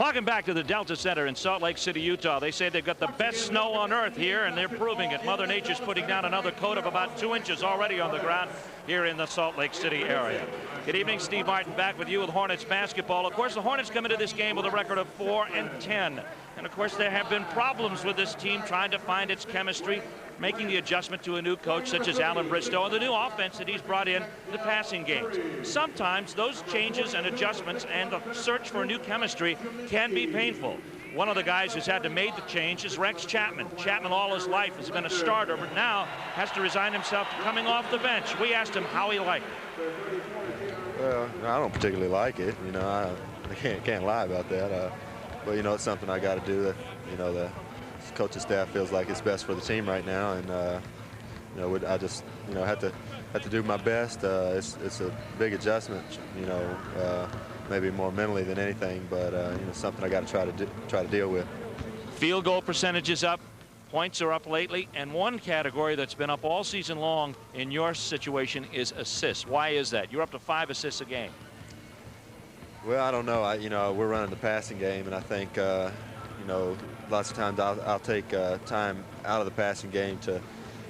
Welcome back to the Delta Center in Salt Lake City, Utah. They say they've got the best snow on earth here, and they're proving it. Mother Nature's putting down another coat of about 2 inches already on the ground here in the Salt Lake City area. Good evening, Steve Martin back with you with Hornets basketball. Of course, the Hornets come into this game with a record of 4-10. And of course, there have been problems with this team trying to find its chemistry, making the adjustment to a new coach such as Alan Bristow and the new offense that he's brought in the passing games. Sometimes those changes and adjustments and the search for new chemistry can be painful. One of the guys who's had to make the change is Rex Chapman. Chapman all his life has been a starter, but now has to resign himself to coming off the bench. We asked him how he liked it. Well, I don't particularly like it. You know, I can't lie about that. But you know, it's something I got to do. That you know, the coaching staff feels like it's best for the team right now, and you know, I just have to do my best. It's a big adjustment. You know, maybe more mentally than anything, but you know, something I got to try to deal with. Field goal percentage is up. Points are up lately, and one category that's been up all season long in your situation is assists. Why is that? You're up to 5 assists a game. Well, I don't know. You know, we're running the passing game, and I think you know, lots of times I'll take time out of the passing game to,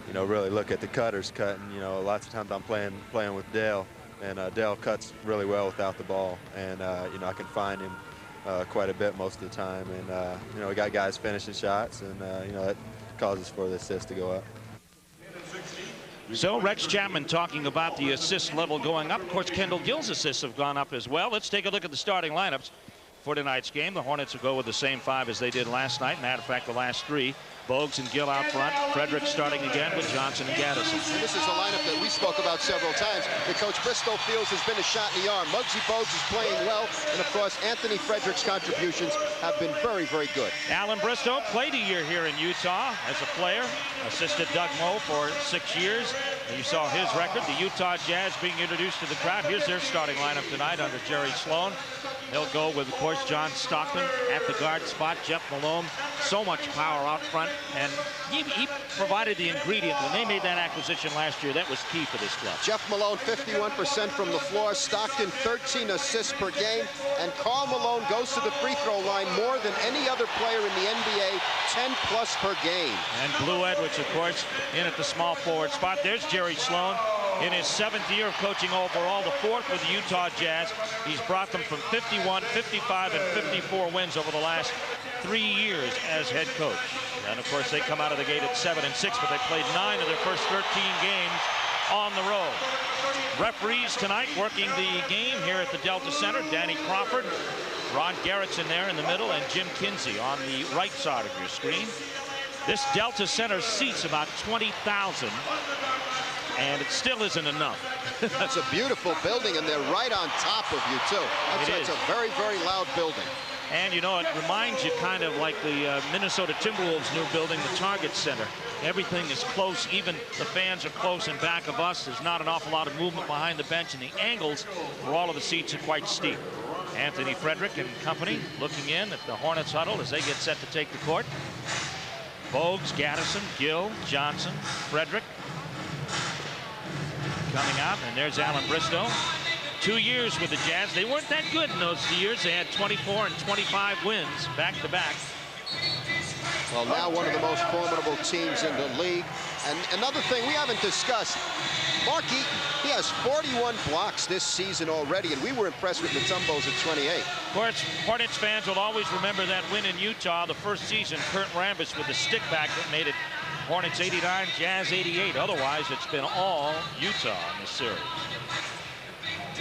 you know, really look at the cutters cutting. You know, lots of times I'm playing with Dale, and Dale cuts really well without the ball, and you know, I can find him quite a bit most of the time, and you know, we got guys finishing shots, and you know, that causes for the assist to go up. So Rex Chapman talking about the assist level going up. Of course, Kendall Gill's assists have gone up as well. Let's take a look at the starting lineups for tonight's game. The Hornets will go with the same 5 as they did last night. Matter of fact, the last 3. Bogues and Gill out front. Frederick starting again with Johnson and Gaddison. And this is a lineup that we spoke about several times that Coach Bristow feels has been a shot in the arm. Muggsy Bogues is playing well, and of course, Anthony Frederick's contributions have been very, very good. Alan Bristow played a year here in Utah as a player, assisted Doug Moe for 6 years. And you saw his record, the Utah Jazz being introduced to the crowd. Here's their starting lineup tonight under Jerry Sloan. They'll go with, of course, John Stockton at the guard spot. Jeff Malone, so much power out front, and he provided the ingredient. When they made that acquisition last year, that was key for this club. Jeff Malone, 51% from the floor. Stockton, 13 assists per game. And Karl Malone goes to the free throw line more than any other player in the NBA, 10+ per game. And Blue Edwards, of course, in at the small forward spot. There's Jerry Sloan. In his 7th year of coaching overall, the 4th with the Utah Jazz. He's brought them from 51, 55, and 54 wins over the last 3 years as head coach. And of course, they come out of the gate at 7-6, but they played 9 of their first 13 games on the road. Referees tonight working the game here at the Delta Center. Danny Crawford, Ron Garrett's in there in the middle, and Jim Kinsey on the right side of your screen. This Delta Center seats about 20,000. And it still isn't enough. That's a beautiful building, and they're right on top of you, too. It's a very, very loud building. And, you know, it reminds you kind of like the Minnesota Timberwolves' new building, the Target Center. Everything is close. Even the fans are close in back of us. There's not an awful lot of movement behind the bench, and the angles for all of the seats are quite steep. Anthony Frederick and company looking in at the Hornets huddle as they get set to take the court. Bogues, Gaddison, Gill, Johnson, Frederick coming out, and there's Alan Bristow. 2 years with the Jazz. They weren't that good in those years. They had 24 and 25 wins back-to-back. Well, now one of the most formidable teams in the league. And another thing we haven't discussed, Mark Eaton, he has 41 blocks this season already, and we were impressed with Mutombos at 28. Of course, Hornets fans will always remember that win in Utah the first season. Kurt Rambis with the stick back that made it Hornets 89, Jazz 88. Otherwise, it's been all Utah in this series.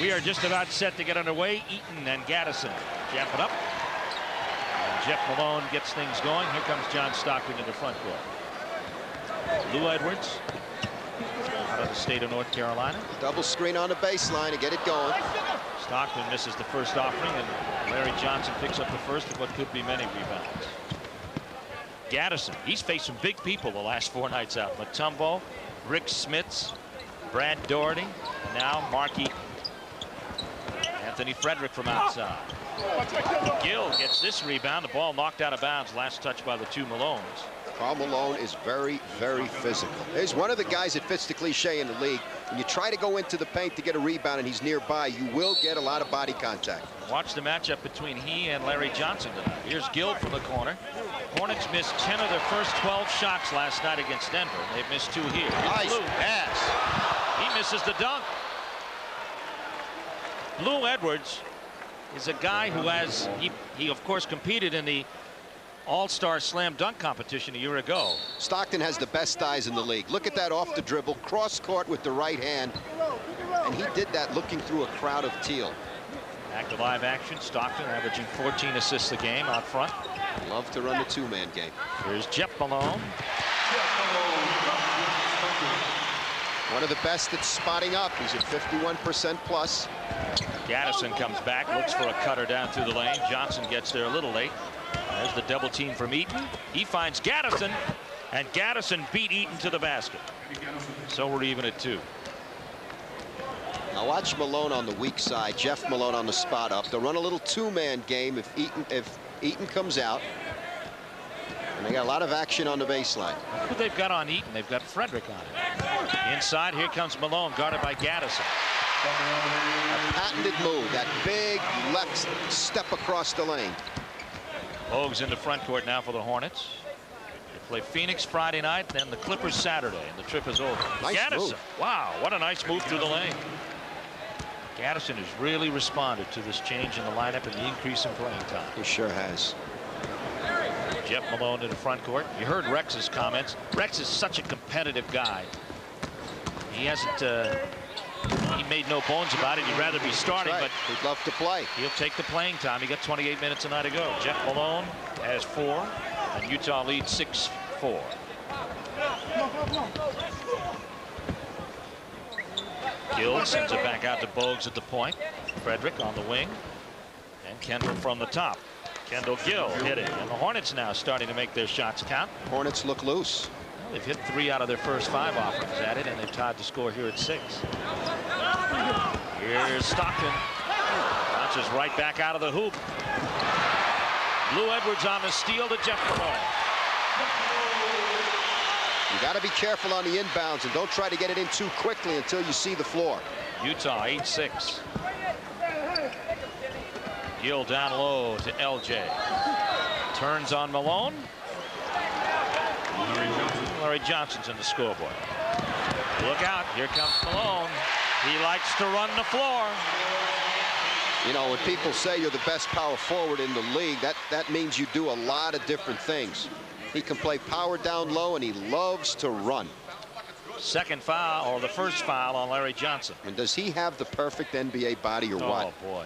We are just about set to get underway. Eaton and Gaddison jump it up. And Jeff Malone gets things going. Here comes John Stockton in the front court. Lou Edwards out of the state of North Carolina. Double screen on the baseline to get it going. Stockton misses the first offering, and Larry Johnson picks up the first of what could be many rebounds. Gaddison, he's faced some big people the last 4 nights out. Mutombo, Rick Smits, Brad Doherty, and now Mark Eaton. Anthony Frederick from outside. Gill gets this rebound. The ball knocked out of bounds. Last touch by the 2 Malones. Karl Malone is very, very physical. He's one of the guys that fits the cliche in the league. When you try to go into the paint to get a rebound and he's nearby, you will get a lot of body contact. Watch the matchup between he and Larry Johnson tonight. Here's Gill from the corner. Hornets missed 10 of their first 12 shots last night against Denver. They've missed 2 here. Nice Lou. pass. He misses the dunk. Lou Edwards is a guy who has, he of course competed in the All-Star Slam Dunk competition a year ago. Stockton has the best eyes in the league. Look at that off the dribble, cross court with the right hand. And he did that looking through a crowd of teal. Back to live action. Stockton averaging 14 assists a game out front. Love to run the two-man game. Here's Jeff Malone. One of the best at spotting up. He's at 51% plus. Gaddison comes back, looks for a cutter down through the lane. Johnson gets there a little late. There's the double team from Eaton. He finds Gaddison, and Gaddison beat Eaton to the basket. So we're even at 2. Now watch Malone on the weak side. Jeff Malone on the spot up. They'll run a little two-man game if Eaton comes out. And they got a lot of action on the baseline. Look what they've got on Eaton. They've got Frederick on it. Inside, here comes Malone, guarded by Gaddison. A patented move, that big left step across the lane. Bogues in the front court now for the Hornets. They play Phoenix Friday night, then the Clippers Saturday, and the trip is over. Nice Gaddison, move. wow, what a nice move through the lane. Gaddison has really responded to this change in the lineup and the increase in playing time. He sure has. Jeff Malone in the front court. You heard Rex's comments. Rex is such a competitive guy. He hasn't, he made no bones about it. He'd rather be starting, right. but he'd love to play. He'll take the playing time. He got 28 minutes a night to go. Jeff Malone has 4, and Utah leads 6-4. Gill sends it back out to Bogues at the point. Frederick on the wing, and Kendall from the top. Kendall Gill hit it, and the Hornets now starting to make their shots count. Hornets look loose. Well, they've hit 3 out of their first 5 offerings at it, and they've tied the score here at 6. Here's Stockton. Bounces right back out of the hoop. Lou Edwards on the steal to Jeff Malone. You got to be careful on the inbounds and don't try to get it in too quickly until you see the floor. Utah 8-6. Gill down low to LJ. Turns on Malone. Larry Johnson's in the scoreboard. Look out, here comes Malone. He likes to run the floor. You know, when people say you're the best power forward in the league, that means you do a lot of different things. He can play power down low, and he loves to run. Second foul, or the first foul on Larry Johnson. And does he have the perfect NBA body or what? Oh, boy.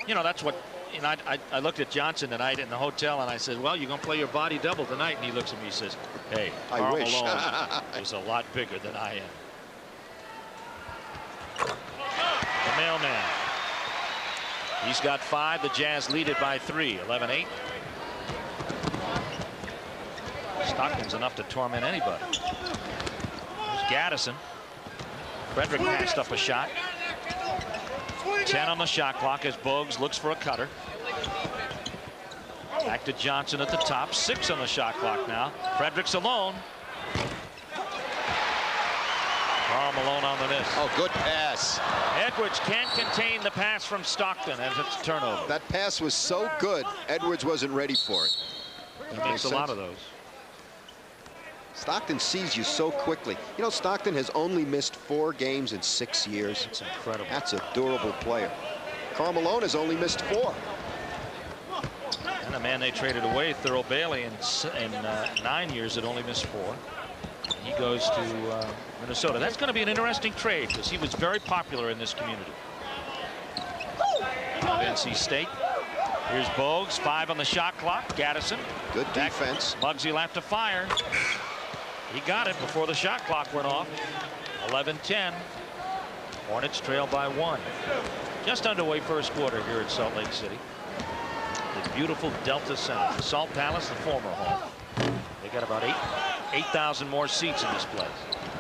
You know, that's what, you know, I looked at Johnson tonight in the hotel, and I said, well, you're going to play your body double tonight. And he looks at me and says, hey, I wish. Malone is a lot bigger than I am. The mailman. He's got 5. The Jazz lead it by 3, 11-8. Stockton's enough to torment anybody. There's Gaddison. Frederick passed up a shot. 10 on the shot clock as Bogues looks for a cutter. Back to Johnson at the top. 6 on the shot clock now. Frederick's alone. Karl Malone on the miss. Oh, good pass. Edwards can't contain the pass from Stockton as it's a turnover. That pass was so good, Edwards wasn't ready for it. He makes a lot of those. Stockton sees you so quickly. You know, Stockton has only missed 4 games in 6 years. That's incredible. That's a durable player. Karl Malone has only missed 4. And the man they traded away, Thurl Bailey, in 9 years had only missed 4. He goes to Minnesota. That's going to be an interesting trade because he was very popular in this community. Of NC State. Here's Bogues, 5 on the shot clock. Gaddison. Good defense. Muggsy will have to fire. He got it before the shot clock went off. 11-10. Hornets trail by 1. Just underway first quarter here at Salt Lake City. The beautiful Delta Center. The Salt Palace, the former home. They got about 8,000 more seats in this place.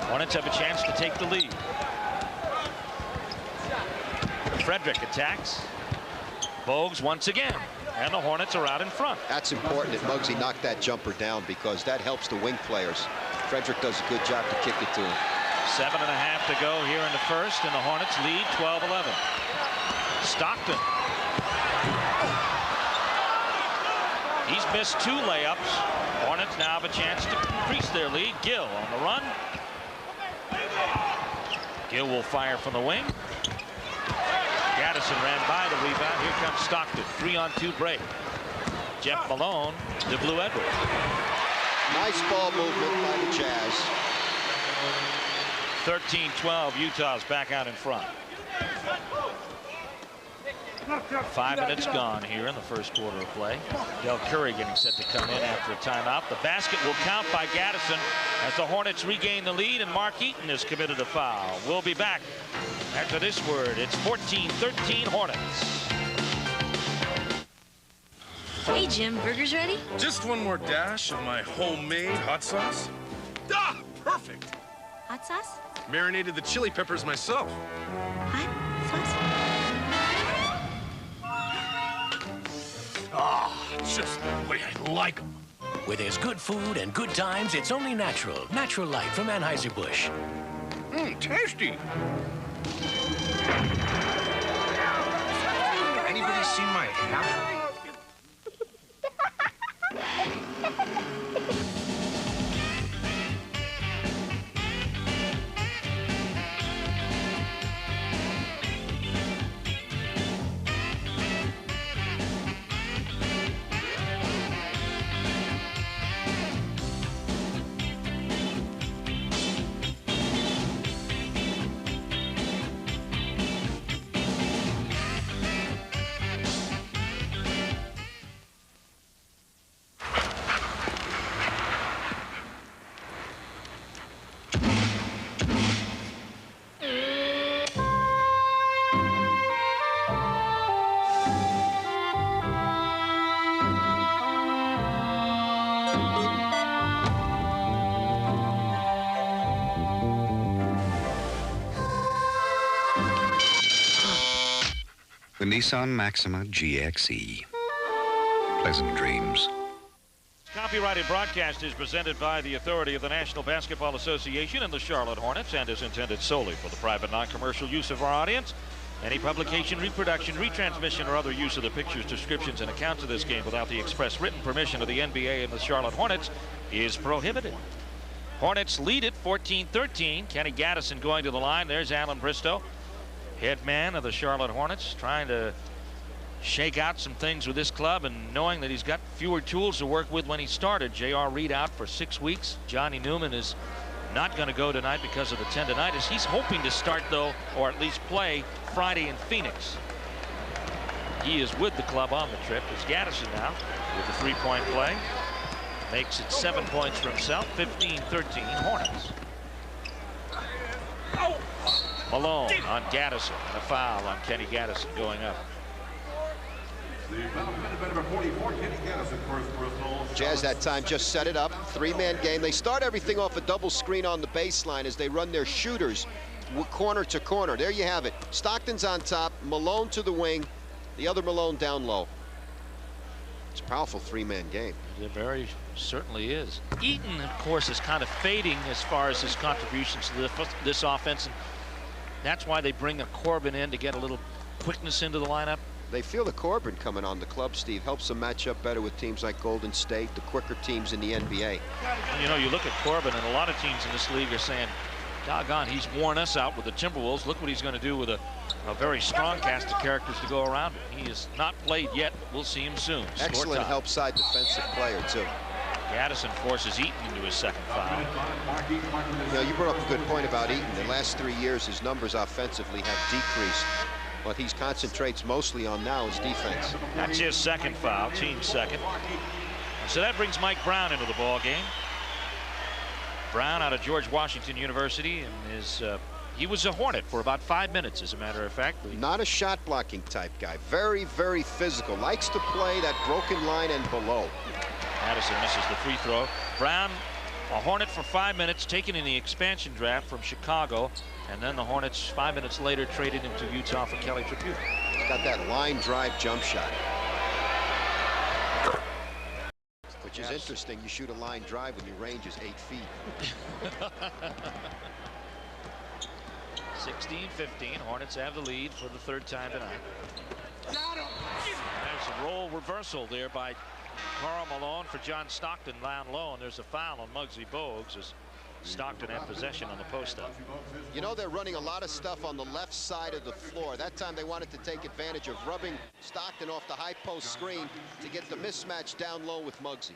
Hornets have a chance to take the lead. Frederick attacks. Bogues once again. And the Hornets are out in front. That's important that Muggsy knocked that jumper down because that helps the wing players. Frederick does a good job to kick it to him. 7.5 to go here in the first, and the Hornets lead 12-11. Stockton. He's missed 2 layups. Hornets now have a chance to increase their lead. Gill on the run. Gill will fire from the wing. Gaddison ran by the rebound. Here comes Stockton. 3-on-2 break. Jeff Malone to Blue Edwards. Nice ball movement by the Jazz. 13-12. Utah's back out in front. 5 minutes gone here in the first quarter of play. Del Curry getting set to come in after a timeout. The basket will count by Gaddison as the Hornets regain the lead, and Mark Eaton has committed a foul. We'll be back after this word. It's 14-13 Hornets. Hey, Jim, burgers ready? Just one more dash of my homemade hot sauce. Ah, perfect. Hot sauce? Marinated the chili peppers myself. Hot sauce? Ah, just the way I like them. Where there's good food and good times, it's only natural. Natural Light from Anheuser-Busch. Tasty. Anybody seen my hat? The Nissan Maxima GXE. Pleasant dreams. Copyrighted broadcast is presented by the authority of the National Basketball Association and the Charlotte Hornets and is intended solely for the private non-commercial use of our audience. Any publication, reproduction, retransmission, or other use of the pictures, descriptions, and accounts of this game without the express written permission of the NBA and the Charlotte Hornets is prohibited. Hornets lead it 14-13. Kenny Gaddison going to the line. There's Alan Bristow, head man of the Charlotte Hornets, trying to shake out some things with this club and knowing that he's got fewer tools to work with when he started. J.R. Reed out for 6 weeks. Johnny Newman is not going to go tonight because of the tendonitis. He's hoping to start, though, or at least play Friday in Phoenix. He is with the club on the trip. It's Gaddison now with the three-point play. Makes it 7 points for himself. 15-13 Hornets. Malone on Gaddison. And a foul on Kenny Gaddison going up. Jazz that time just set it up. Three-man game. They start everything off a double screen on the baseline as they run their shooters corner to corner. There you have it. Stockton's on top, Malone to the wing, the other Malone down low. It's a powerful three-man game. It very certainly is. Eaton, of course, is kind of fading as far as his contributions to this offense. And that's why they bring a Corbin in to get a little quickness into the lineup. They feel the Corbin coming on the club, Steve, helps them match up better with teams like Golden State, the quicker teams in the NBA. You know, you look at Corbin, and a lot of teams in this league are saying, doggone, he's worn us out with the Timberwolves. Look what he's going to do with a very strong cast of characters to go around him. He has not played yet, but we'll see him soon. Excellent help side defensive player, too. Gaddison forces Eaton into his second foul. You know, you brought up a good point about Eaton. The last 3 years, his numbers offensively have decreased. What he concentrates mostly on now is defense. That's his second foul, team second. So that brings Mike Brown into the ball game. Brown out of George Washington University, and he was a Hornet for about 5 minutes, as a matter of fact. Not a shot blocking type guy. Very, very physical. Likes to play that broken line and below. Addison misses the free throw. Brown, a Hornet for 5 minutes, taken in the expansion draft from Chicago. And then the Hornets 5 minutes later traded him to Utah for Kelly Tribune. He's got that line drive jump shot. which is interesting. You shoot a line drive when your range is 8 feet. 16-15. Hornets have the lead for the third time tonight. There's a role reversal there by Karl Malone for John Stockton down low, and there's a foul on Muggsy Bogues as Stockton had possession on the post-up. You know, they're running a lot of stuff on the left side of the floor. That time they wanted to take advantage of rubbing Stockton off the high post screen to get the mismatch down low with Muggsy.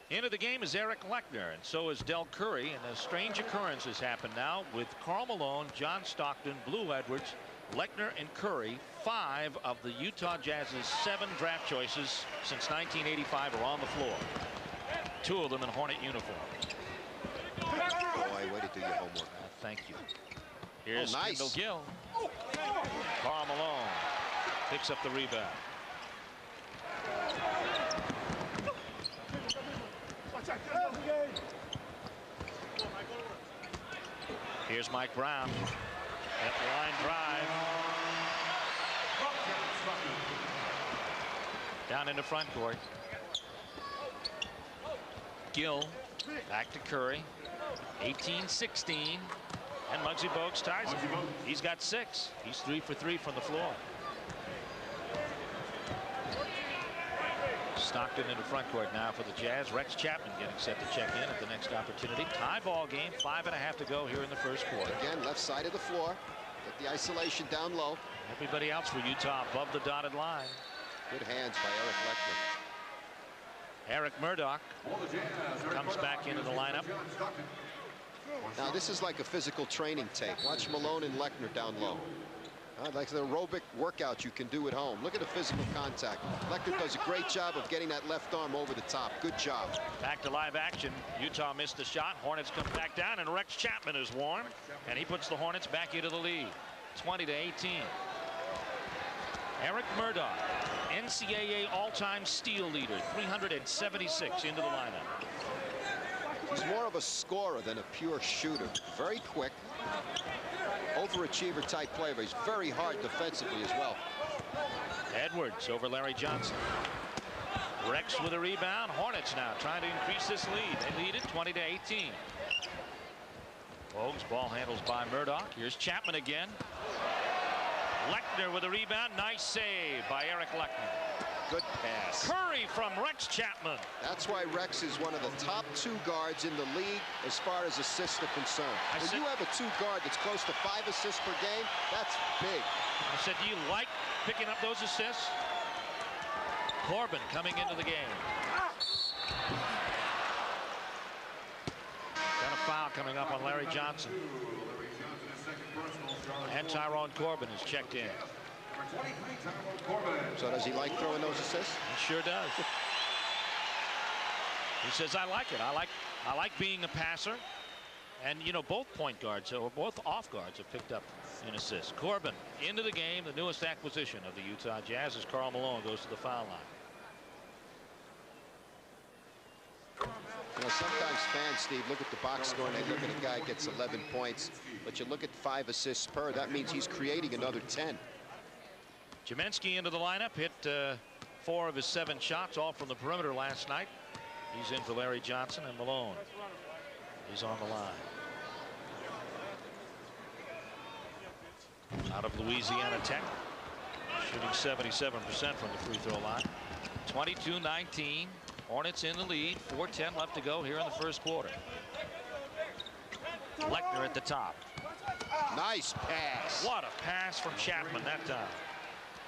Into the game is Eric Lechner, and so is Del Curry, and a strange occurrence has happened now with Karl Malone, John Stockton, Blue Edwards, Lechner, and Curry. 5 of the Utah Jazz's 7 draft choices since 1985 are on the floor. 2 of them in Hornet uniform. Boy, way to do your homework. Thank you. Here's nice. Kendall Gill. Karl Malone picks up the rebound. Here's Mike Brown. At the line drive. Down into front court. Gill back to Curry. 18-16. And Muggsy Bogues ties him. He's got 6. He's 3 for 3 from the floor. Stockton into front court now for the Jazz. Rex Chapman getting set to check in at the next opportunity. Tie ball game. 5.5 to go here in the first quarter. Again, left side of the floor. Get the isolation down low. Everybody else for Utah above the dotted line. Good hands by Eric Lechner. Eric Murdoch comes back into the lineup. Now this is like a physical training tape. Watch Malone and Lechner down low. Like the aerobic workout you can do at home. Look at the physical contact. Lechner does a great job of getting that left arm over the top. Good job. Back to live action. Utah missed a shot. Hornets come back down, and Rex Chapman is warm, and he puts the Hornets back into the lead, 20-18. Eric Murdoch, NCAA all-time steal leader, 376 into the lineup. He's more of a scorer than a pure shooter. Very quick, overachiever type player, but he's very hard defensively as well. Edwards over Larry Johnson. Rex with a rebound. Hornets now trying to increase this lead. They lead it 20-18. Bogues, ball handles by Murdoch. Here's Chapman again. Lechner with a rebound. Nice save by Eric Lechner. Good pass. Curry from Rex Chapman. That's why Rex is one of the top 2 guards in the league as far as assists are concerned. When you have a 2 guard that's close to 5 assists per game, that's big. I said, do you like picking up those assists? Corbin coming into the game. Got a foul coming up on Larry Johnson. And Tyrone Corbin is checked in. So does he like throwing those assists? He sure does. He says, I like it. I like being a passer. And, you know, both point guards or both off guards have picked up an assist. Corbin into the game, the newest acquisition of the Utah Jazz, as Karl Malone goes to the foul line. You know, sometimes fans, Steve, look at the box score and they look at a guy gets 11 points, but you look at 5 assists per, that means he's creating another 10. Jemensky into the lineup, hit 4 of his 7 shots, all from the perimeter last night. He's in for Larry Johnson, and Malone is on the line. Out of Louisiana Tech, shooting 77% from the free throw line. 22-19. Hornets in the lead. 4:10 left to go here in the first quarter. Lechner at the top. Nice pass. What a pass from Chapman that time.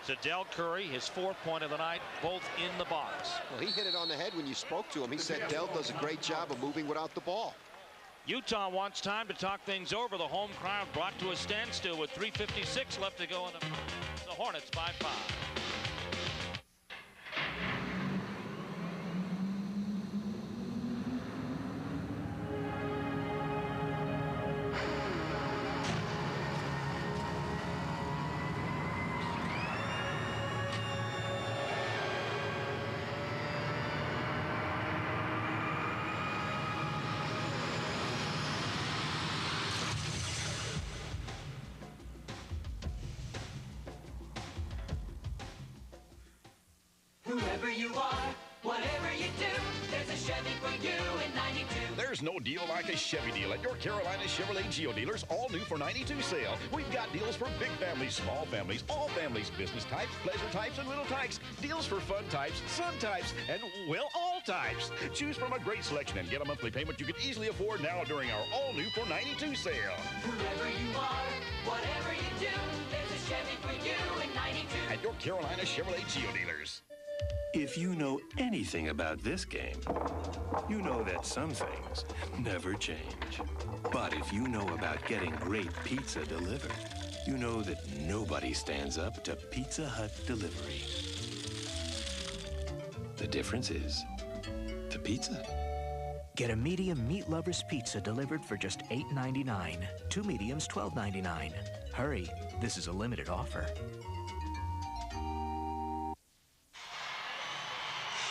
To Del Curry, his 4th point of the night, both in the box. Well, he hit it on the head when you spoke to him. He said Del does a great job of moving without the ball. Utah wants time to talk things over. The home crowd brought to a standstill with 3:56 left to go in the Hornets by 5. Chevy for you in 92. There's no deal like a Chevy deal at your Carolina Chevrolet Geo dealers. All new for 92 sale. We've got deals for big families, small families, all families, business types, pleasure types, and little types. Deals for fun types, sun types, and, well, all types. Choose from a great selection and get a monthly payment you can easily afford now during our all new for 92 sale. Wherever you are, whatever you do, there's a Chevy for you in 92. At your Carolina Chevrolet Geo dealers. If you know anything about this game, you know that some things never change. But if you know about getting great pizza delivered, you know that nobody stands up to Pizza Hut delivery. The difference is the pizza. Get a medium meat lovers pizza delivered for just $8.99. 2 mediums, $12.99. Hurry, this is a limited offer.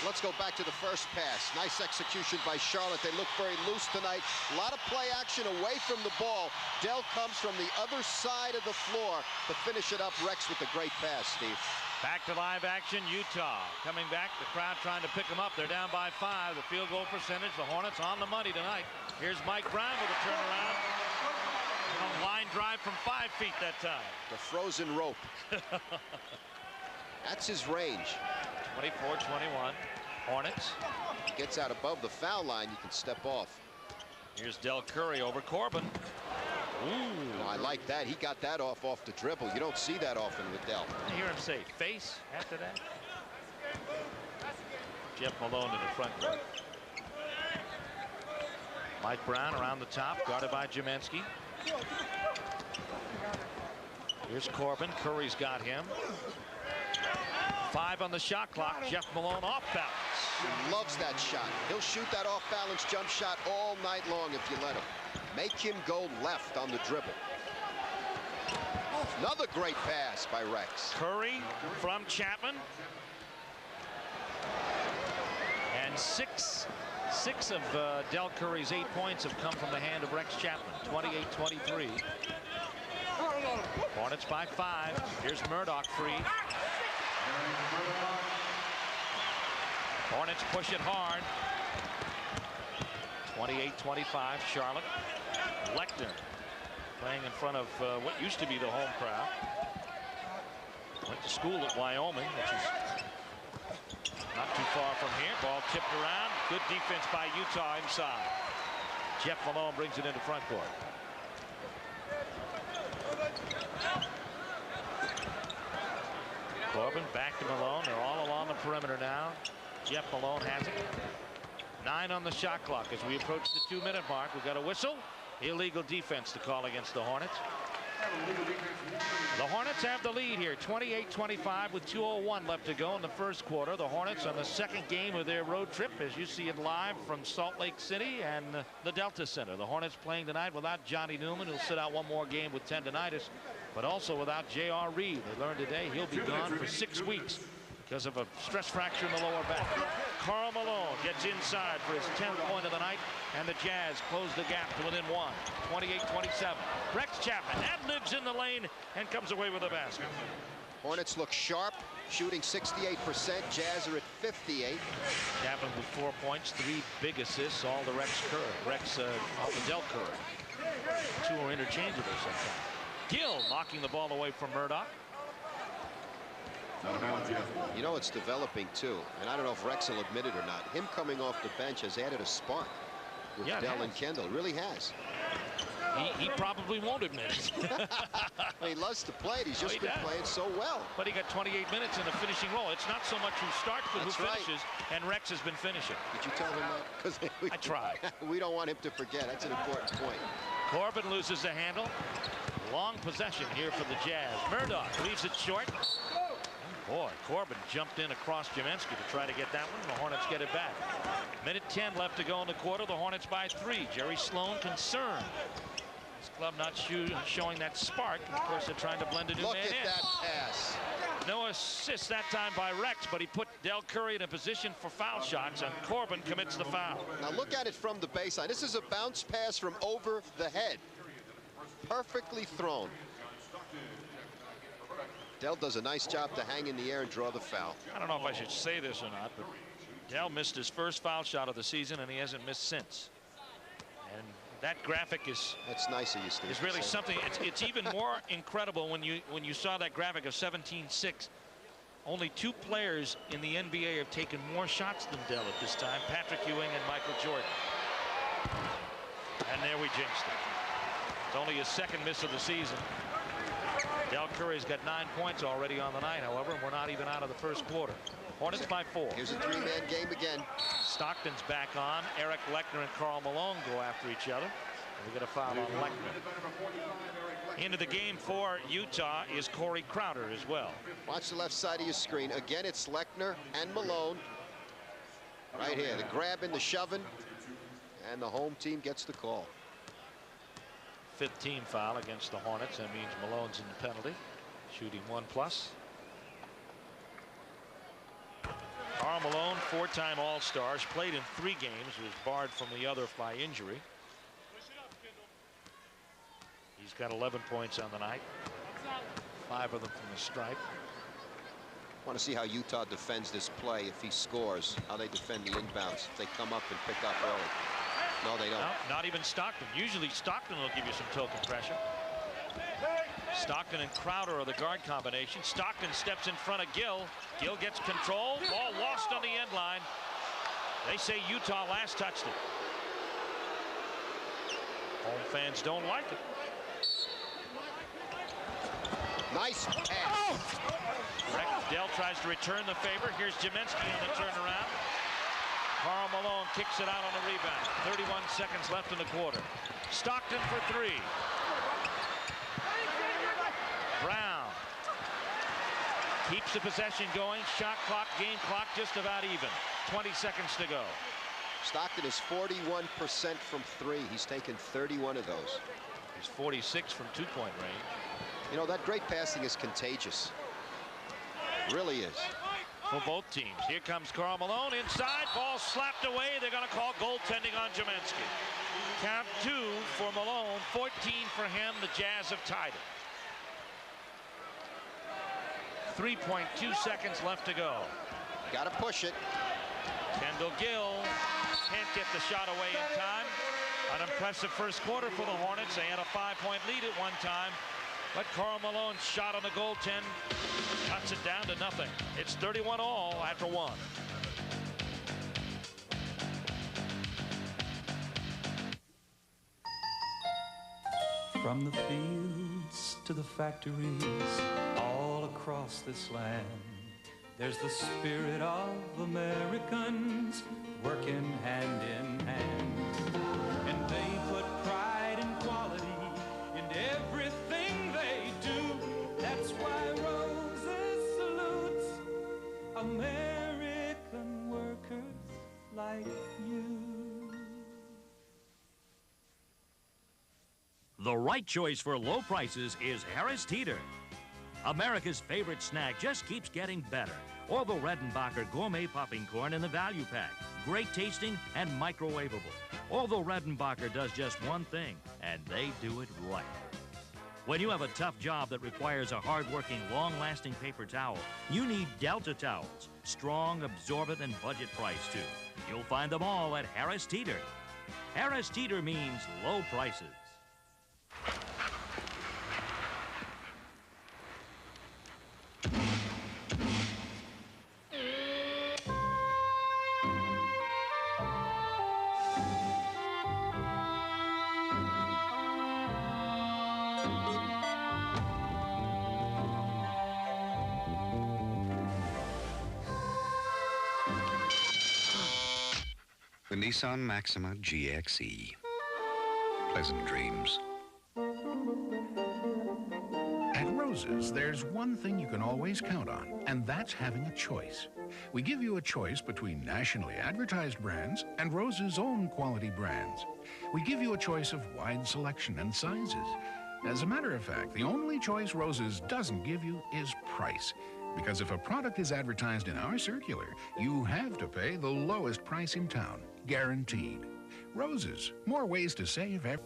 Let's go back to the first pass. Nice execution by Charlotte. They look very loose tonight. A lot of play action away from the ball. Dell comes from the other side of the floor to finish it up. Rex with a great pass, Steve. Back to live action, Utah. Coming back, the crowd trying to pick them up. They're down by 5. The field goal percentage, the Hornets on the money tonight. Here's Mike Brown with a turnaround. A line drive from 5 feet that time. The frozen rope. That's his range. 24-21. Hornets. Gets out above the foul line. You can step off. Here's Del Curry over Corbin. Ooh. I like that. He got that off the dribble. You don't see that often with Del. I hear him say face after that. Jeff Malone in the front court. Mike Brown around the top, guarded by Jemensky. Here's Corbin. Curry's got him. 5 on the shot clock. Jeff Malone off balance. He loves that shot. He'll shoot that off balance jump shot all night long if you let him. Make him go left on the dribble. Another great pass by Rex. Curry from Chapman. And six of Del Curry's 8 points have come from the hand of Rex Chapman. 28-23. Hornets by 5. Here's Murdoch free. Hornets push it hard. 28-25. Charlotte. Lechner playing in front of what used to be the home crowd. Went to school at Wyoming, which is not too far from here. Ball tipped around. Good defense by Utah inside. Jeff Malone brings it into front court. Corbin back to Malone. They're all along the perimeter now. Jeff Malone has it. 9 on the shot clock as we approach the 2-minute mark. We've got a whistle. Illegal defense to call against the Hornets. The Hornets have the lead here, 28-25 with 2:01 left to go in the first quarter. The Hornets on the second game of their road trip, as you see it live from Salt Lake City and the Delta Center. The Hornets playing tonight without Johnny Newman, who'll sit out one more game with tendonitis, but also without J.R. Reed. They learned today he'll be gone for 6 weeks because of a stress fracture in the lower back. Karl Malone gets inside for his 10th point of the night, and the Jazz close the gap to within 1. 28-27. Rex Chapman ad-libs in the lane and comes away with a basket. Hornets look sharp, shooting 68%. Jazz are at 58. Chapman with 4 points, 3 big assists, all the Rex Curry. All the Del Curry. 2 are interchangeable sometimes. Gill knocking the ball away from Murdoch. You know, it's developing too, and I don't know if Rex will admit it or not. Him coming off the bench has added a spark with Dell and Kendall. It really has. He probably won't admit it. He loves to play it. He's just been playing so well. But he got 28 minutes in the finishing role. It's not so much who starts, but who finishes, and Rex has been finishing. Did you tell him that? Because I tried. We don't want him to forget. That's an important point. Corbin loses the handle. Long possession here for the Jazz. Murdoch leaves it short. Boy, Corbin jumped in across Jemensky to try to get that one. The Hornets get it back. Minute 10 left to go in the quarter. The Hornets by 3. Jerry Sloan concerned. His club not showing that spark. Of course, they're trying to blend a new man in. Look at that pass. No assist that time by Rex, but he put Del Curry in a position for foul shots, and Corbin commits the foul. Now look at it from the baseline. This is a bounce pass from over the head. Perfectly thrown. Dell does a nice job to hang in the air and draw the foul. I don't know if I should say this or not, but Dell missed his first foul shot of the season, and he hasn't missed since. And that graphic that's nice of you, Steve. Is really something. It's even more incredible when you saw that graphic of 17-6. Only 2 players in the NBA have taken more shots than Dell at this time, Patrick Ewing and Michael Jordan. And there we jinxed it. It's only his second miss of the season. Del Curry's got 9 points already on the night, however, and we're not even out of the first quarter. Hornets by 4. Here's a 3-man game again. Stockton's back on. Eric Lechner and Karl Malone go after each other. We get a foul on Lechner. Into the game for Utah is Corey Crowder as well. Watch the left side of your screen. Again, it's Lechner and Malone. Right here, the grabbing, the shoving, and the home team gets the call. 5th team foul against the Hornets. That means Malone's in the penalty, shooting 1+. Karl Malone, 4-time All-Stars, played in 3 games, was barred from the other by injury. He's got 11 points on the night, 5 of them from the stripe. Want to see how Utah defends this play if he scores, how they defend the inbounds, if they come up and pick up early. No, they don't. No, not even Stockton. Usually Stockton will give you some token pressure. Stockton and Crowder are the guard combination. Stockton steps in front of Gill. Gill gets control. Ball lost on the end line. They say Utah last touched it. Home fans don't like it. Nice pass. Dell tries to return the favor. Here's Jemensky on the turnaround. Karl Malone kicks it out on the rebound. 31 seconds left in the quarter. Stockton for 3. Brown keeps the possession going. Shot clock, game clock just about even. 20 seconds to go. Stockton is 41% from 3. He's taken 31 of those. He's 46 from 2-point range. You know, that great passing is contagious. It really is. For both teams. Here comes Karl Malone inside. Ball slapped away. They're going to call goaltending on Jemensky. Count 2 for Malone. 14 for him. The Jazz have tied it. 3.2 seconds left to go. Got to push it. Kendall Gill can't get the shot away in time. An impressive first quarter for the Hornets. They had a 5-point lead at one time. But Karl Malone's shot on the goaltend cuts it down to nothing. It's 31 all after 1. From the fields to the factories all across this land, there's the spirit of Americans working hand in hand. And they put pride and quality in everything they do. That's why Roses salutes American workers like you. The right choice for low prices is Harris Teeter. America's favorite snack just keeps getting better. Orville Redenbacher Gourmet Popping Corn in the value pack. Great tasting and microwavable. Orville Redenbacher does just one thing, and they do it right. When you have a tough job that requires a hard-working, long-lasting paper towel, you need Delta towels. Strong, absorbent, and budget price, too. You'll find them all at Harris Teeter. Harris Teeter means low prices. The Nissan Maxima GXE. Pleasant dreams. At Roses, there's one thing you can always count on, and that's having a choice. We give you a choice between nationally advertised brands and Roses' own quality brands. We give you a choice of wide selection and sizes. As a matter of fact, the only choice Roses doesn't give you is price. Because if a product is advertised in our circular, you have to pay the lowest price in town, guaranteed. Roses, more ways to save every...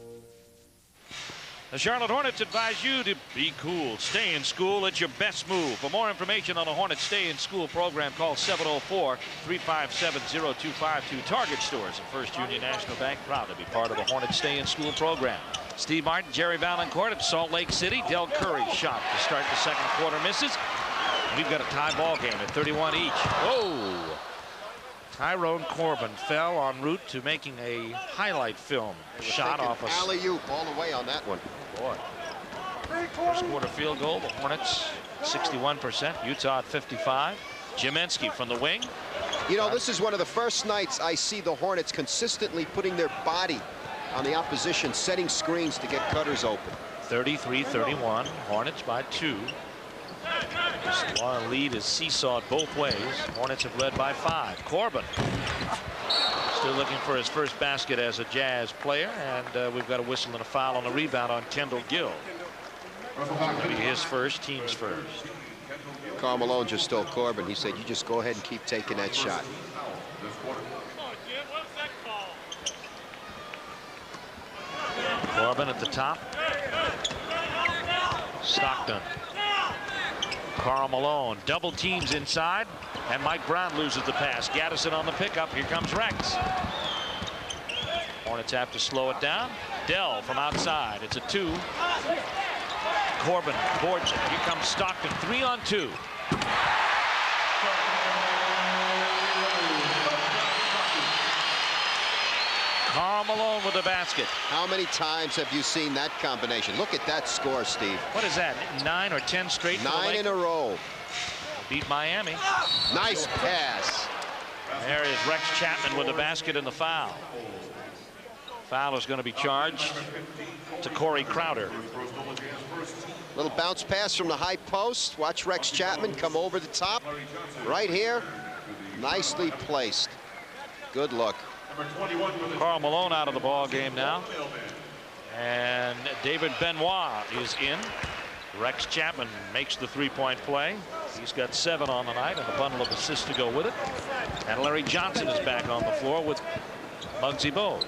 The Charlotte Hornets advise you to be cool. Stay in school. It's your best move. For more information on the Hornets Stay in School program, call 704-357-0252. Target stores and First Union National Bank, proud to be part of the Hornets Stay in School program. Steve Martin, Jerry Valancourt at Salt Lake City. Del Curry shot to start the second quarter misses. We've got a tie ball game at 31 each. Whoa! Tyrone Corbin fell en route to making a highlight film shot off a alley-oop all the way on that one. Boy. First quarter field goal. The Hornets 61%. Utah at 55. Jimenski from the wing. You know, this is one of the first nights I see the Hornets consistently putting their body on the opposition, setting screens to get cutters open. 33-31. Hornets by 2. This lead is seesawed both ways. Hornets have led by 5. Corbin still looking for his first basket as a Jazz player, and we've got a whistle and a foul on the rebound on Kendall Gill. It'll be his first, team's first. Karl Malone just told Corbin, he said, you just go ahead and keep taking that shot. Corbin at the top. Stockton. Karl Malone double teams inside, and Mike Brown loses the pass. Gaddison on the pickup. Here comes Rex. Hornets have to slow it down. Dell from outside. It's a 2. Corbin boards it. Here comes Stockton. 3 on 2. Karl Malone with the basket. How many times have you seen that combination? Look at that score, Steve. What is that? 9 or 10 straight? 9 in a row. Beat Miami. Nice pass. There is Rex Chapman with the basket and the foul. Foul is going to be charged to Corey Crowder. Little bounce pass from the high post. Watch Rex Chapman come over the top. Right here. Nicely placed. Good look. Karl Malone out of the ball game now, and David Benoit is in. Rex Chapman makes the three-point play. He's got 7 on the night and a bundle of assists to go with it. And Larry Johnson is back on the floor with Muggsy Bogues.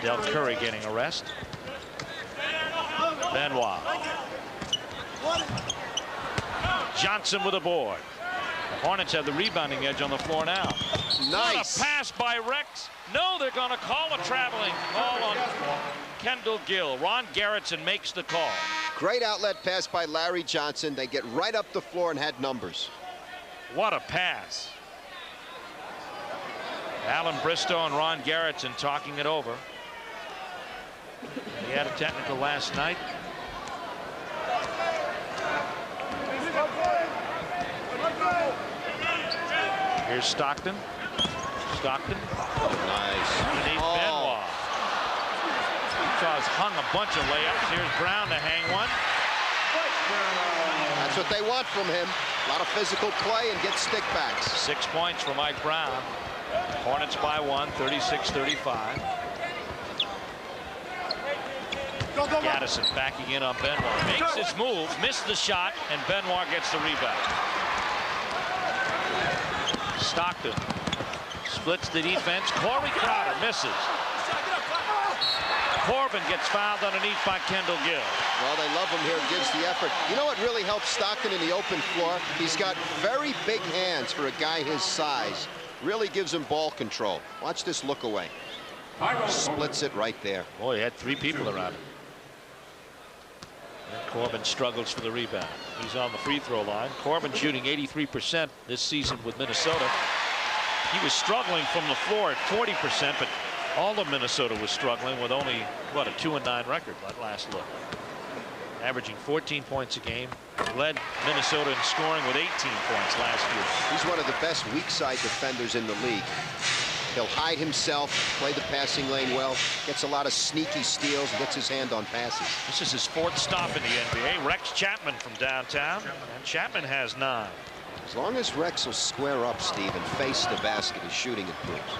Del Curry getting a rest. Benoit. Johnson with a board. The Hornets have the rebounding edge on the floor now. Nice. What a pass by Rex. No, they're going to call a traveling call on Kendall Gill. Ron Garrettson makes the call. Great outlet pass by Larry Johnson. They get right up the floor and had numbers. What a pass. Alan Bristow and Ron Garrettson talking it over. He had a technical last night. Here's Stockton. Stockton. Nice. Underneath Benoit. Utah's hung a bunch of layups. Here's Brown to hang one. That's what they want from him. A lot of physical play and get stickbacks. 6 points for Mike Brown. Hornets by 1, 36-35. Gaddison backing in on Benoit. Makes his move, missed the shot, and Benoit gets the rebound. Stockton splits the defense. Corey Crowder misses. Corbin gets fouled underneath by Kendall Gill. Well, they love him here, gives the effort. You know what really helps Stockton in the open floor? He's got very big hands for a guy his size. Really gives him ball control. Watch this look away. Splits it right there. Boy, he had 3 people around him. And Corbin struggles for the rebound. He's on the free throw line. Corbin shooting 83% this season with Minnesota. He was struggling from the floor at 40%, but all of Minnesota was struggling with only, what, a 2-9 record that last look. Averaging 14 points a game. Led Minnesota in scoring with 18 points last year. He's one of the best weak side defenders in the league. He'll hide himself, play the passing lane well, gets a lot of sneaky steals, gets his hand on passes. This is his 4th stop in the NBA. Rex Chapman from downtown, and Chapman has 9. As long as Rex will square up, Steve, and face the basket, his shooting improves.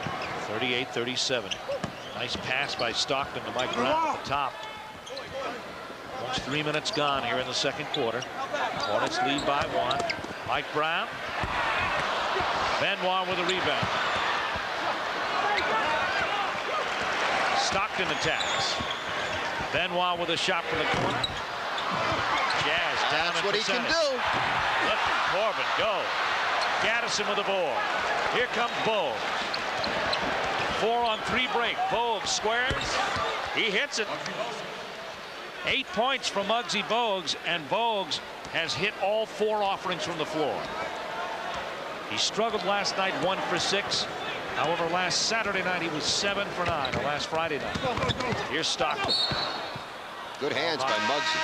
38-37. Nice pass by Stockton to Mike Brown at the top. Almost 3 minutes gone here in the second quarter. Hornets lead by 1. Mike Brown. Benoit with a rebound. Stockton attacks. Benoit with a shot from the corner. Jazz down. That's what he can do. Let Corbin go. Gaddison with the board. Here comes Bogues. 4-on-3 break. Bogues squares. He hits it. 8 points from Muggsy Bogues, and Bogues has hit all 4 offerings from the floor. He struggled last night, 1 for 6. However, last Saturday night he was 7 for 9, or last Friday night. Here's Stockton. Good hands by Muggsy.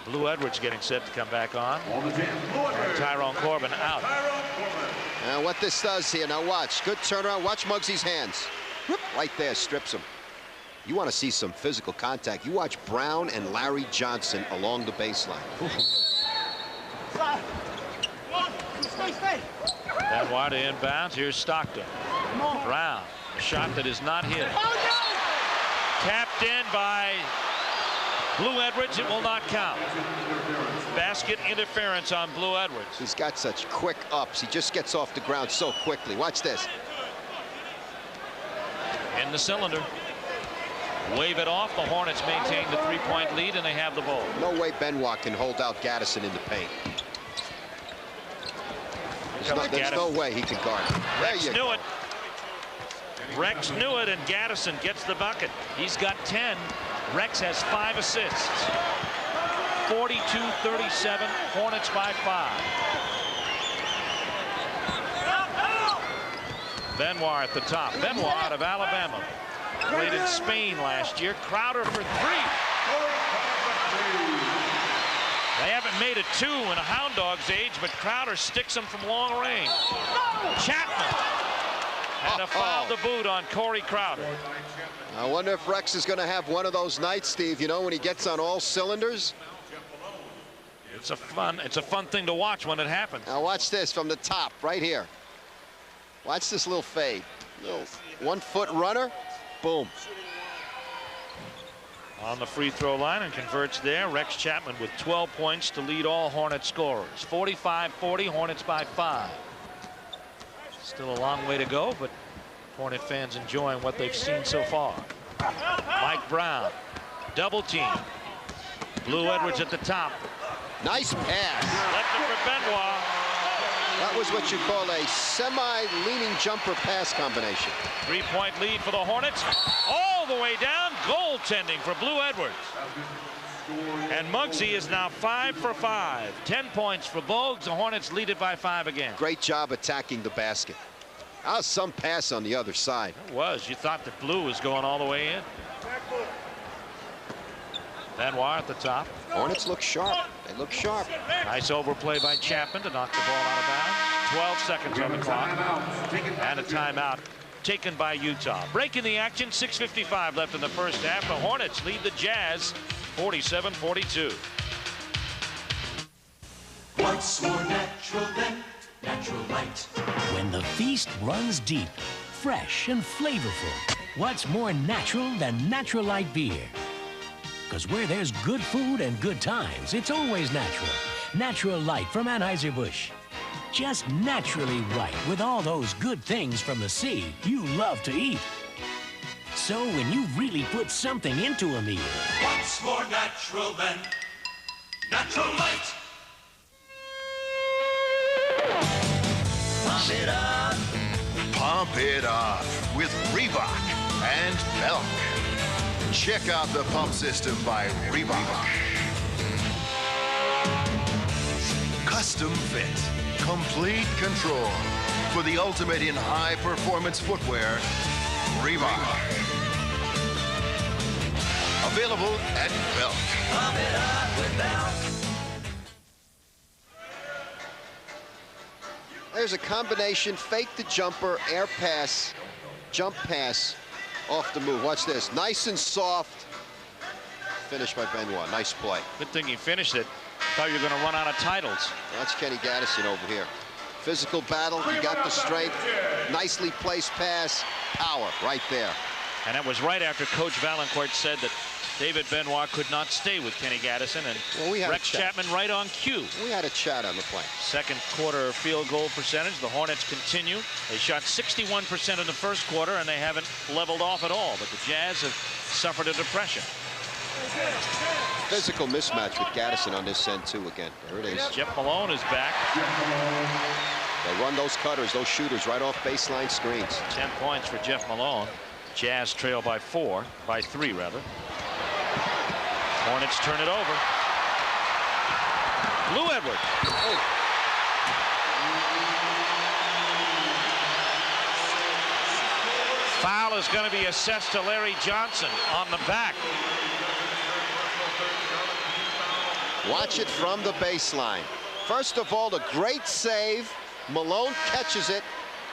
Blue Edwards getting set to come back on. And Tyrone Corbin out. Now what this does here, now watch. Good turnaround. Watch Muggsy's hands. Whoop, right there, strips him. You want to see some physical contact. You watch Brown and Larry Johnson along the baseline. Benoit to inbounds. Here's Stockton. Brown. A shot that is not hit. Tapped in by Blue Edwards. It will not count. Basket interference on Blue Edwards. He's got such quick ups. He just gets off the ground so quickly. Watch this. In the cylinder. Wave it off. The Hornets maintain the 3-point lead, and they have the ball. No way Benoit can hold out Gaddison in the paint. There's no way he can guard him. Rex knew it. Rex knew it, and Gaddison gets the bucket. He's got 10. Rex has 5 assists. 42-37. Hornets by 5. Benoit at the top. Benoit out of Alabama. Played in Spain last year. Crowder for 3. They haven't made a 2 in a Hound Dog's age, but Crowder sticks them from long range. Chapman. And a foul to boot on Corey Crowder. I wonder if Rex is going to have one of those nights, Steve, you know, when he gets on all cylinders. It's a fun thing to watch when it happens. Now watch this from the top right here. Watch this little fade. Little 1-foot runner. Boom. On the free throw line and converts there. Rex Chapman with 12 points to lead all Hornet scorers. 45-40, Hornets by 5. Still a long way to go, but Hornet fans enjoying what they've seen so far. Mike Brown, double team. Blue Edwards at the top. Nice pass. Left it for Benoit. That was what you call a semi-leaning jumper pass combination. 3-point lead for the Hornets. All the way down. Goaltending for Blue Edwards. And Muggsy is now 5 for 5. 10 points for Bogues. The Hornets lead it by 5 again. Great job attacking the basket. That was some pass on the other side. It was. You thought that Blue was going all the way in. Benoit at the top. Hornets look sharp. They look sharp. Nice overplay by Chapman to knock the ball out of bounds. 12 seconds on the clock. And a timeout taken by Utah. Breaking the action. 6:55 left in the first half. The Hornets lead the Jazz 47-42. What's more natural than natural light? When the feast runs deep, fresh and flavorful, what's more natural than Natural Light beer? Because where there's good food and good times, it's always natural. Natural Light from Anheuser-Busch. Just naturally right with all those good things from the sea you love to eat. So when you really put something into a meal, What's more natural than natural light? Pump it up. Pump it up with Reebok and Belk. Check out the pump system by Reebok. Custom fit, complete control for the ultimate in high performance footwear. Reebok. Available at Belk. Pump it up with Belk. There's a combination, fake the jumper, air pass, jump pass, off the move. Watch this. Nice and soft. Finished by Benoit. Nice play. Good thing he finished it. Thought you were going to run out of titles. That's Kenny Gaddison over here. Physical battle. He got the strength. Nicely placed pass. Power right there. And that was right after Coach Valancourt said that David Benoit could not stay with Kenny Gaddison, and Rex Chapman right on cue. We had a chat on the plane. Second quarter field goal percentage. The Hornets continue. They shot 61% in the first quarter, and they haven't leveled off at all. But the Jazz have suffered a depression. Physical mismatch with Gaddison on this end, too, again. There it is. Jeff Malone is back. They run those cutters, those shooters, right off baseline screens. 10 points for Jeff Malone. Jazz trail by 3 rather. Hornets turn it over. Blue Edwards. Oh. Foul is going to be assessed to Larry Johnson on the back. Watch it from the baseline. First of all, a great save. Malone catches it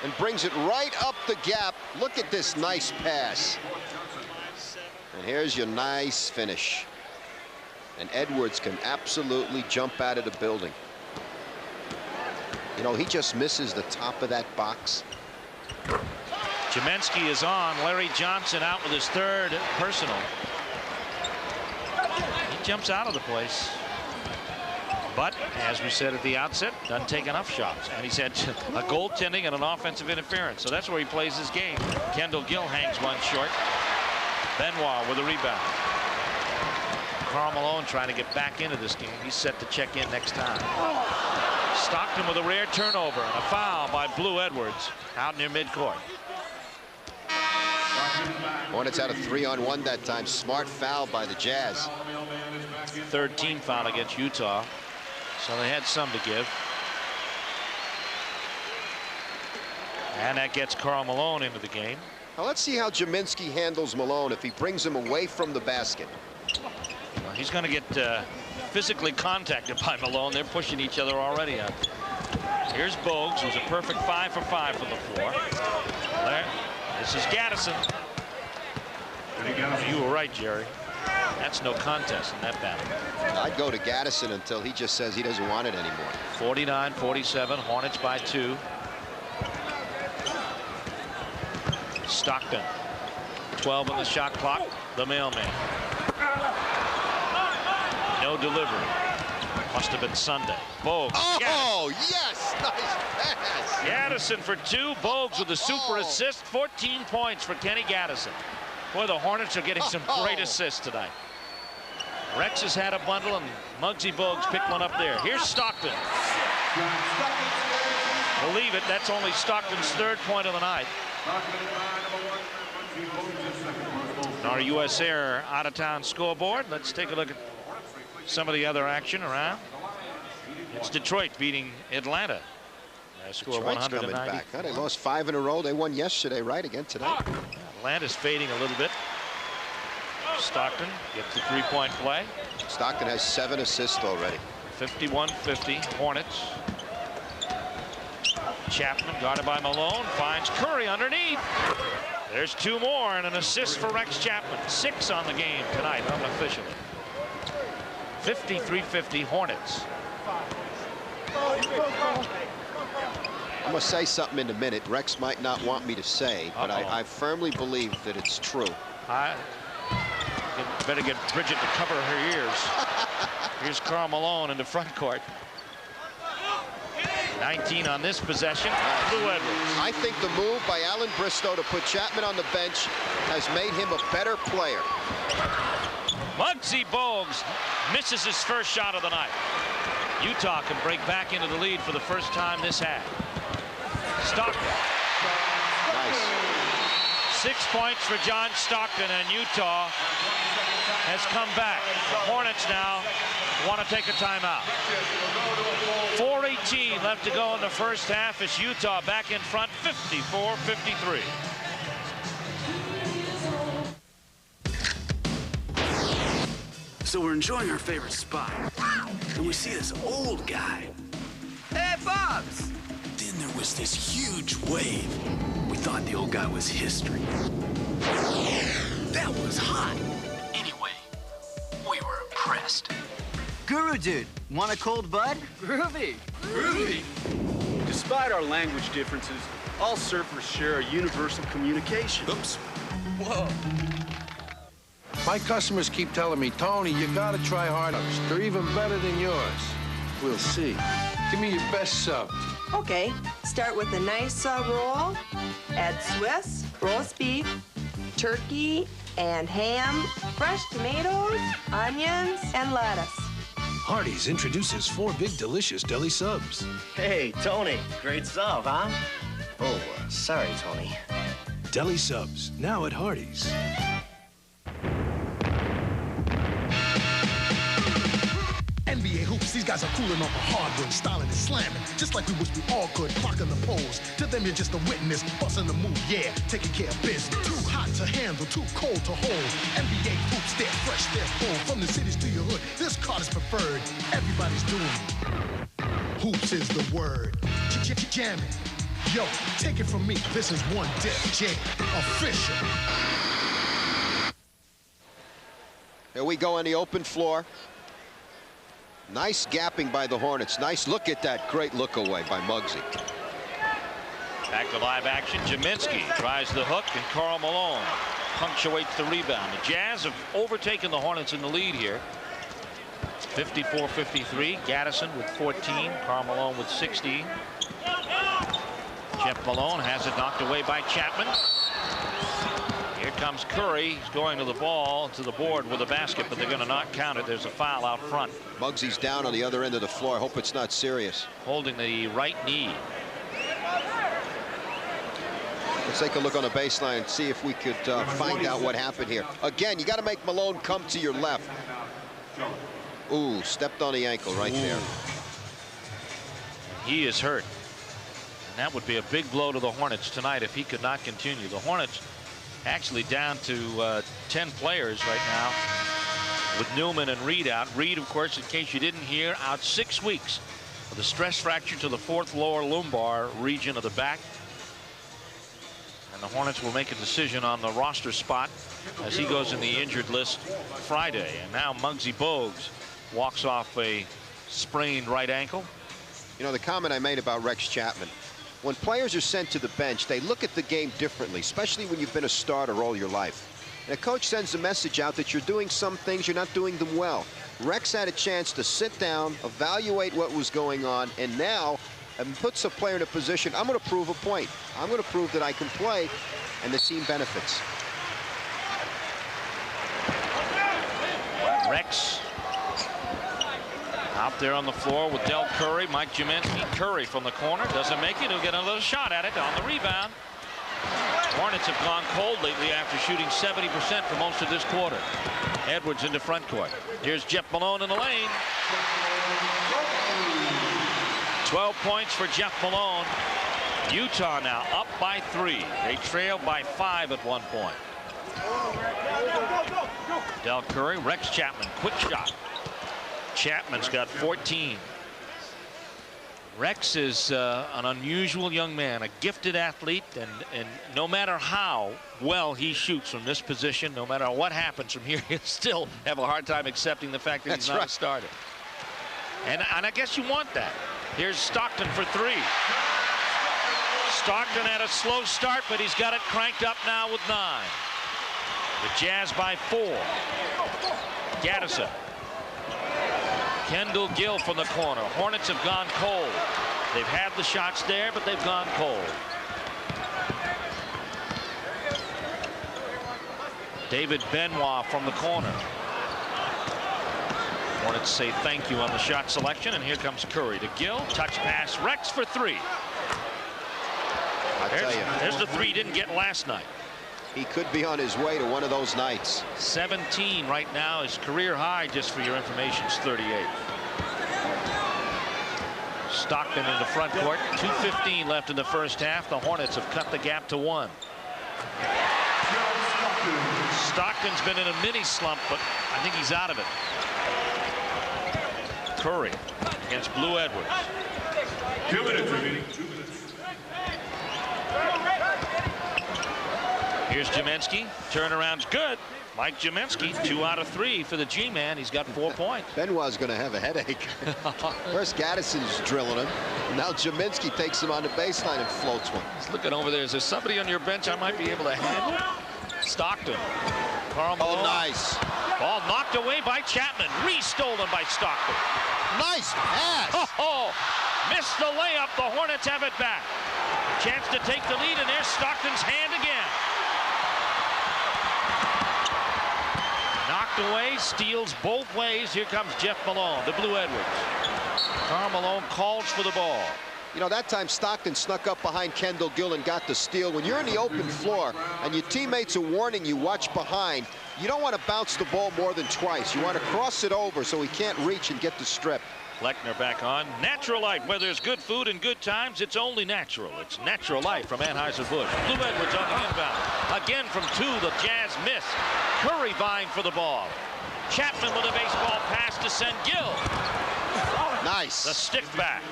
and brings it right up the gap. Look at this nice pass. And here's your nice finish. And Edwards can absolutely jump out of the building. You know, he just misses the top of that box. Jemensky is on. Larry Johnson out with his 3rd personal. He jumps out of the place. But, as we said at the outset, doesn't take enough shots. And he's had a goaltending and an offensive interference. So that's where he plays his game. Kendall Gill hangs one short. Benoit with a rebound. Karl Malone trying to get back into this game. He's set to check in next time. Stockton with a rare turnover and a foul by Blue Edwards out near midcourt. Hornets had a 3-on-1 that time. Smart foul by the Jazz. 3rd team foul against Utah. So they had some to give. And that gets Karl Malone into the game. Now let's see how Jemensky handles Malone if he brings him away from the basket. Well, he's going to get physically contacted by Malone. They're pushing each other already up. Here's Bogues, who's a perfect 5 for 5 from the floor. There. This is Gaddison. You were right, Jerry. That's no contest in that battle. I'd go to Gaddison until he just says he doesn't want it anymore. 49-47, Hornets by 2. Stockton, 12 on the shot clock. The mailman. No delivery. Must have been Sunday. Bogues. Oh, yes! Nice pass. Gaddison for 2. Bogues with a super assist. 14 points for Kenny Gaddison. Boy, the Hornets are getting some great assists tonight. Rex has had a bundle, and Muggsy Bogues picked one up there. Here's Stockton. Believe it, that's only Stockton's 3rd point of the night. Our US Air out-of-town scoreboard. Let's take a look at some of the other action around. It's Detroit beating Atlanta. Score Detroit's 190. coming back. Huh? They lost 5 in a row. They won yesterday, right? Again today. Atlanta's fading a little bit. Stockton gets the 3-point play. Stockton has 7 assists already. 51-50 Hornets. Chapman guarded by Malone finds Curry underneath. There's 2 more and an assist for Rex Chapman. 6 on the game tonight unofficially. 53-50 Hornets. I'm going to say something in a minute Rex might not want me to say, but I firmly believe that it's true. I better get Bridget to cover her ears. Here's Karl Malone in the front court. 19 on this possession. Blue Edwards. I think the move by Alan Bristow to put Chapman on the bench has made him a better player. Muggsy Bogues misses his first shot of the night. Utah can break back into the lead for the first time this half. Stockton. Nice. 6 points for John Stockton, and Utah has come back. The Hornets now want to take a timeout. 4:18 left to go in the first half. It's Utah back in front, 54-53. So we're enjoying our favorite spot, and we see this old guy. Hey, Bobs! Then there was this huge wave. We thought the old guy was history. That was hot. Anyway, we were impressed. Guru dude, want a cold bud? Groovy. Groovy. Despite our language differences, all surfers share a universal communication. Oops. Whoa. My customers keep telling me, Tony, you gotta try hard ups. They're even better than yours. We'll see. Give me your best sub. Okay, start with a nice roll. Add Swiss, roast beef, turkey, and ham, fresh tomatoes, onions, and lettuce. Hardee's introduces 4 big delicious deli subs. Hey, Tony, great sub, huh? Oh, sorry, Tony. Deli subs, now at Hardee's. NBA hoops, these guys are cooling off a hard one, styling and slamming, just like we wish we all could, clocking the poles. To them, you're just a witness, busting the move, yeah, taking care of business. Too hot to handle, too cold to hold. NBA hoops, they're fresh, they're full. From the cities to your hood, this card is preferred. Everybody's doing it. Hoops is the word. Jamming. Yo, take it from me, this is one Def Jam, official. Here we go on the open floor. Nice gapping by the Hornets. Nice look at that. Great look away by Muggsy. Back to live action. Jaminski tries the hook, and Karl Malone punctuates the rebound. The Jazz have overtaken the Hornets in the lead here. 54-53. Gaddison with 14. Karl Malone with 16. Jeff Malone has it knocked away by Chapman. Here comes Curry. He's going to the ball, to the board with a basket, but they're going to not count it. There's a foul out front. Muggsy's down on the other end of the floor. I hope it's not serious. Holding the right knee. Let's take a look on the baseline and see if we could find out what happened here. Again, you got to make Malone come to your left. Ooh, stepped on the ankle right there. He is hurt. And that would be a big blow to the Hornets tonight if he could not continue. The Hornets actually down to 10 players right now with Newman and Reed out. Reed, of course, in case you didn't hear, out 6 weeks with a stress fracture to the 4th lower lumbar region of the back. And the Hornets will make a decision on the roster spot as he goes in the injured list Friday. And now Muggsy Bogues walks off a sprained right ankle. You know, the comment I made about Rex Chapman, when players are sent to the bench, they look at the game differently, especially when you've been a starter all your life. And a coach sends a message out that you're doing some things, you're not doing them well. Rex had a chance to sit down, evaluate what was going on, and now puts a player in a position, I'm going to prove a point. I'm going to prove that I can play, and the team benefits. Rex out there on the floor with Del Curry, Mike Jaminski. Curry from the corner doesn't make it. He'll get another shot at it on the rebound. Hornets have gone cold lately after shooting 70% for most of this quarter. Edwards into front court. Here's Jeff Malone in the lane. 12 points for Jeff Malone. Utah now up by 3. They trail by 5 at one point. Del Curry, Rex Chapman, quick shot. Chapman's got 14. Rex is an unusual young man, a gifted athlete, and no matter how well he shoots from this position, no matter what happens from here, he'll still have a hard time accepting the fact that he's not a starter. And I guess you want that. Here's Stockton for 3. Stockton had a slow start, but he's got it cranked up now with 9. The Jazz by 4. Gaddison. Kendall Gill from the corner. Hornets have gone cold. They've had the shots there, but they've gone cold. David Benoit from the corner. Hornets say thank you on the shot selection, and here comes Curry to Gill. Touch pass. Rex for 3. There's the 3 he didn't get last night. He could be on his way to one of those nights. 17 right now. His career high, just for your information, is 38. Stockton in the front court. 2:15 left in the first half. The Hornets have cut the gap to 1. Stockton's been in a mini slump, but I think he's out of it. Curry against Blue Edwards. 2 minutes remaining. Here's Jaminski. Turnaround's good. Mike Jaminski, 2 out of 3 for the G-man. He's got 4 points. Benoit's going to have a headache. First Gaddison's drilling him. Now Jaminski takes him on the baseline and floats one. He's looking over there. Is there somebody on your bench I might be able to handle? Stockton. Karl Malone. Oh, nice. Ball knocked away by Chapman. Re-stolen by Stockton. Nice pass. Oh, missed the layup. The Hornets have it back. Chance to take the lead, and there's Stockton's hand again. knocked away, steals both ways. Here comes Jeff Malone to Blue Edwards. Karl Malone calls for the ball. You know, that time Stockton snuck up behind Kendall Gill and got the steal. When you're in the open floor and your teammates are warning you, watch behind, you don't want to bounce the ball more than twice. You want to cross it over so he can't reach and get the strip. Lechner back on. Natural Light, where there's good food and good times, it's only natural. It's Natural Light from Anheuser-Busch. Blue Edwards on the inbound. Again from 2, the Jazz miss. Curry vying for the ball. Chapman with a baseball pass to send Gill. Nice. The stick back.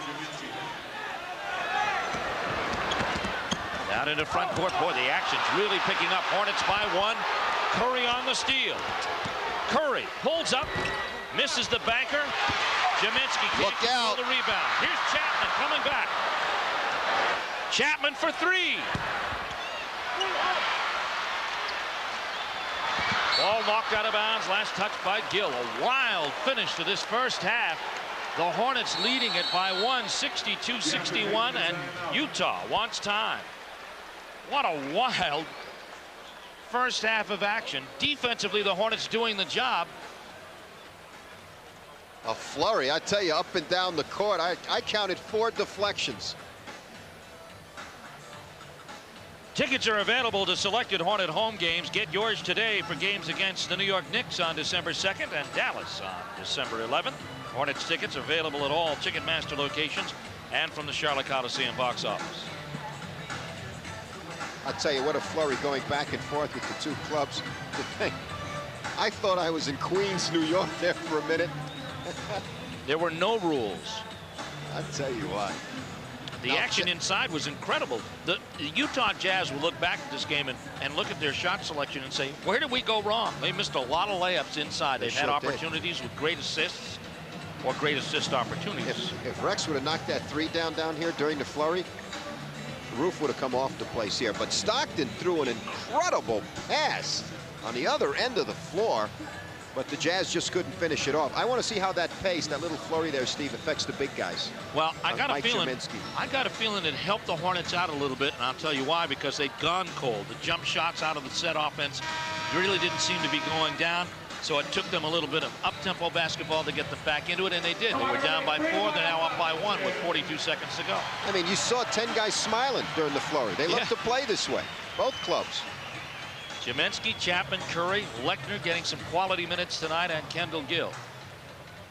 Out into front court. Boy, the action's really picking up. Hornets by 1. Curry on the steal. Curry pulls up, misses the banker. Jaminsky can't control the rebound. Here's Chapman coming back. Chapman for 3. Ball knocked out of bounds. Last touch by Gill. A wild finish to this first half. The Hornets leading it by 1, 62-61, and Utah wants time. What a wild first half of action. Defensively, the Hornets doing the job. A flurry, I tell you, up and down the court. I counted 4 deflections. Tickets are available to selected Hornet home games. Get yours today for games against the New York Knicks on December 2nd and Dallas on December 11th. Hornets tickets available at all Ticketmaster locations and from the Charlotte Coliseum box office. I'll tell you what, a flurry going back and forth with the 2 clubs. The thing, I thought I was in Queens, New York there for a minute. There were no rules. I'll tell you what. The action inside was incredible. The Utah Jazz will look back at this game and look at their shot selection and say, where did we go wrong? They missed a lot of layups inside. They've had opportunities with great assists or great assist opportunities. If Rex would have knocked that 3 down here during the flurry, the roof would have come off the place here. But Stockton threw an incredible pass on the other end of the floor, but the Jazz just couldn't finish it off. I want to see how that pace, that little flurry there, Steve, affects the big guys. Well, I got a feeling it helped the Hornets out a little bit, and I'll tell you why, because they'd gone cold. The jump shots out of the set offense really didn't seem to be going down, so it took them a little bit of up-tempo basketball to get them back into it, and they did. They were down by 4. They're now up by 1 with 42 seconds to go. I mean, you saw 10 guys smiling during the flurry. They love to play this way, both clubs. Jaminsky, Chapman, Curry, Lechner getting some quality minutes tonight, and Kendall Gill.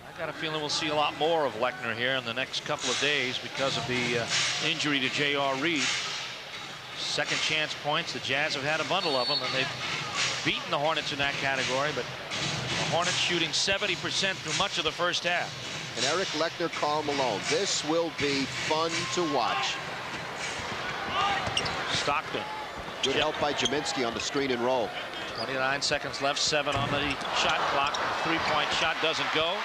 I got a feeling we'll see a lot more of Lechner here in the next couple of days because of the injury to J.R. Reed. Second chance points. The Jazz have had a bundle of them, and they've beaten the Hornets in that category, but the Hornets shooting 70% through much of the first half. And Eric Lechner, Karl Malone. This will be fun to watch. Stockton. Good help by Jaminsky on the screen and roll. 29 seconds left, 7 on the shot clock. Three-point shot doesn't go.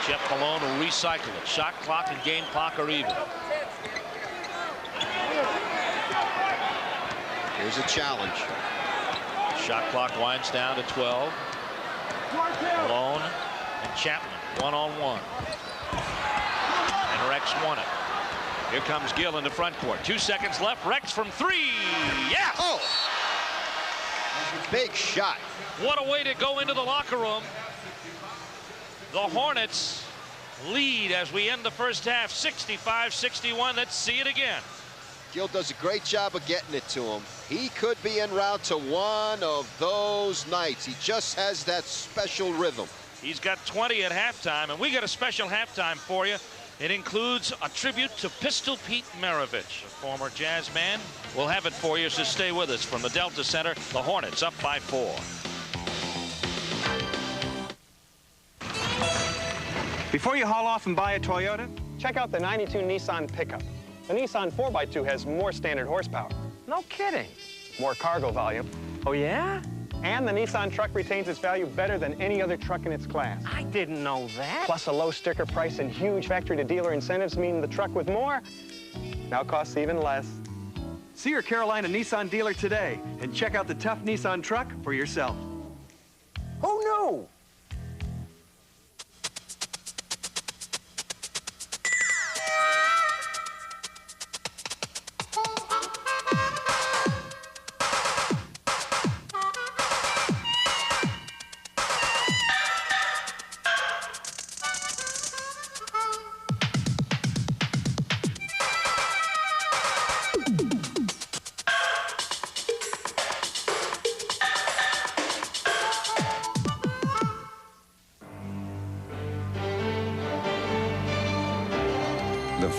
Jeff Malone will recycle it. Shot clock and game clock are even. Here's a challenge. Shot clock winds down to 12. Malone and Chapman one-on-one. And Rex won it. Here comes Gill in the front court. 2 seconds left. Rex from 3. Yes! Oh! Big shot. What a way to go into the locker room. The Hornets lead as we end the first half, 65-61. Let's see it again. Gill does a great job of getting it to him. He could be en route to one of those nights. He just has that special rhythm. He's got 20 at halftime, and we got a special halftime for you. It includes a tribute to Pistol Pete Maravich, a former Jazz man. We'll have it for you, so stay with us. From the Delta Center, the Hornets up by 4. Before you haul off and buy a Toyota, check out the 92 Nissan pickup. The Nissan 4x2 has more standard horsepower. No kidding. More cargo volume. Oh, yeah? And the Nissan truck retains its value better than any other truck in its class. I didn't know that. Plus, a low sticker price and huge factory-to-dealer incentives mean the truck with more now costs even less. See your Carolina Nissan dealer today and check out the tough Nissan truck for yourself. Oh, no!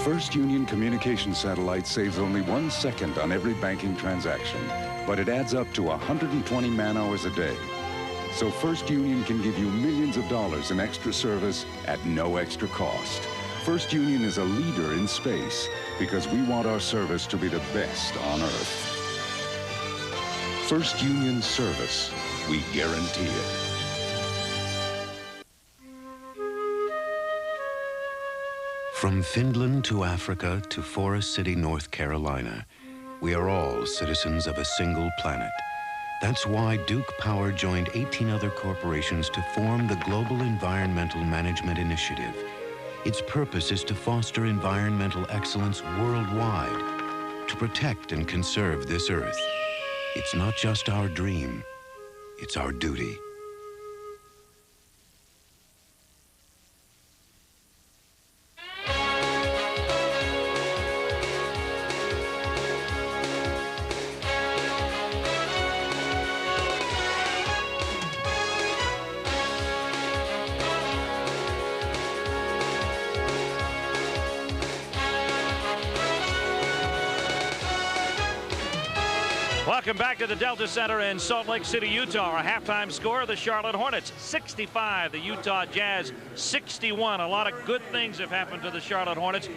First Union communication satellite saves only 1 second on every banking transaction, but it adds up to 120 man-hours a day. So First Union can give you millions of dollars in extra service at no extra cost. First Union is a leader in space because we want our service to be the best on Earth. First Union service, we guarantee it. From Finland to Africa to Forest City, North Carolina, we are all citizens of a single planet. That's why Duke Power joined 18 other corporations to form the Global Environmental Management Initiative. Its purpose is to foster environmental excellence worldwide, to protect and conserve this Earth. It's not just our dream, it's our duty. Welcome back to the Delta Center in Salt Lake City, Utah. Our halftime score, the Charlotte Hornets 65, the Utah Jazz 61. A lot of good things have happened to the Charlotte Hornets,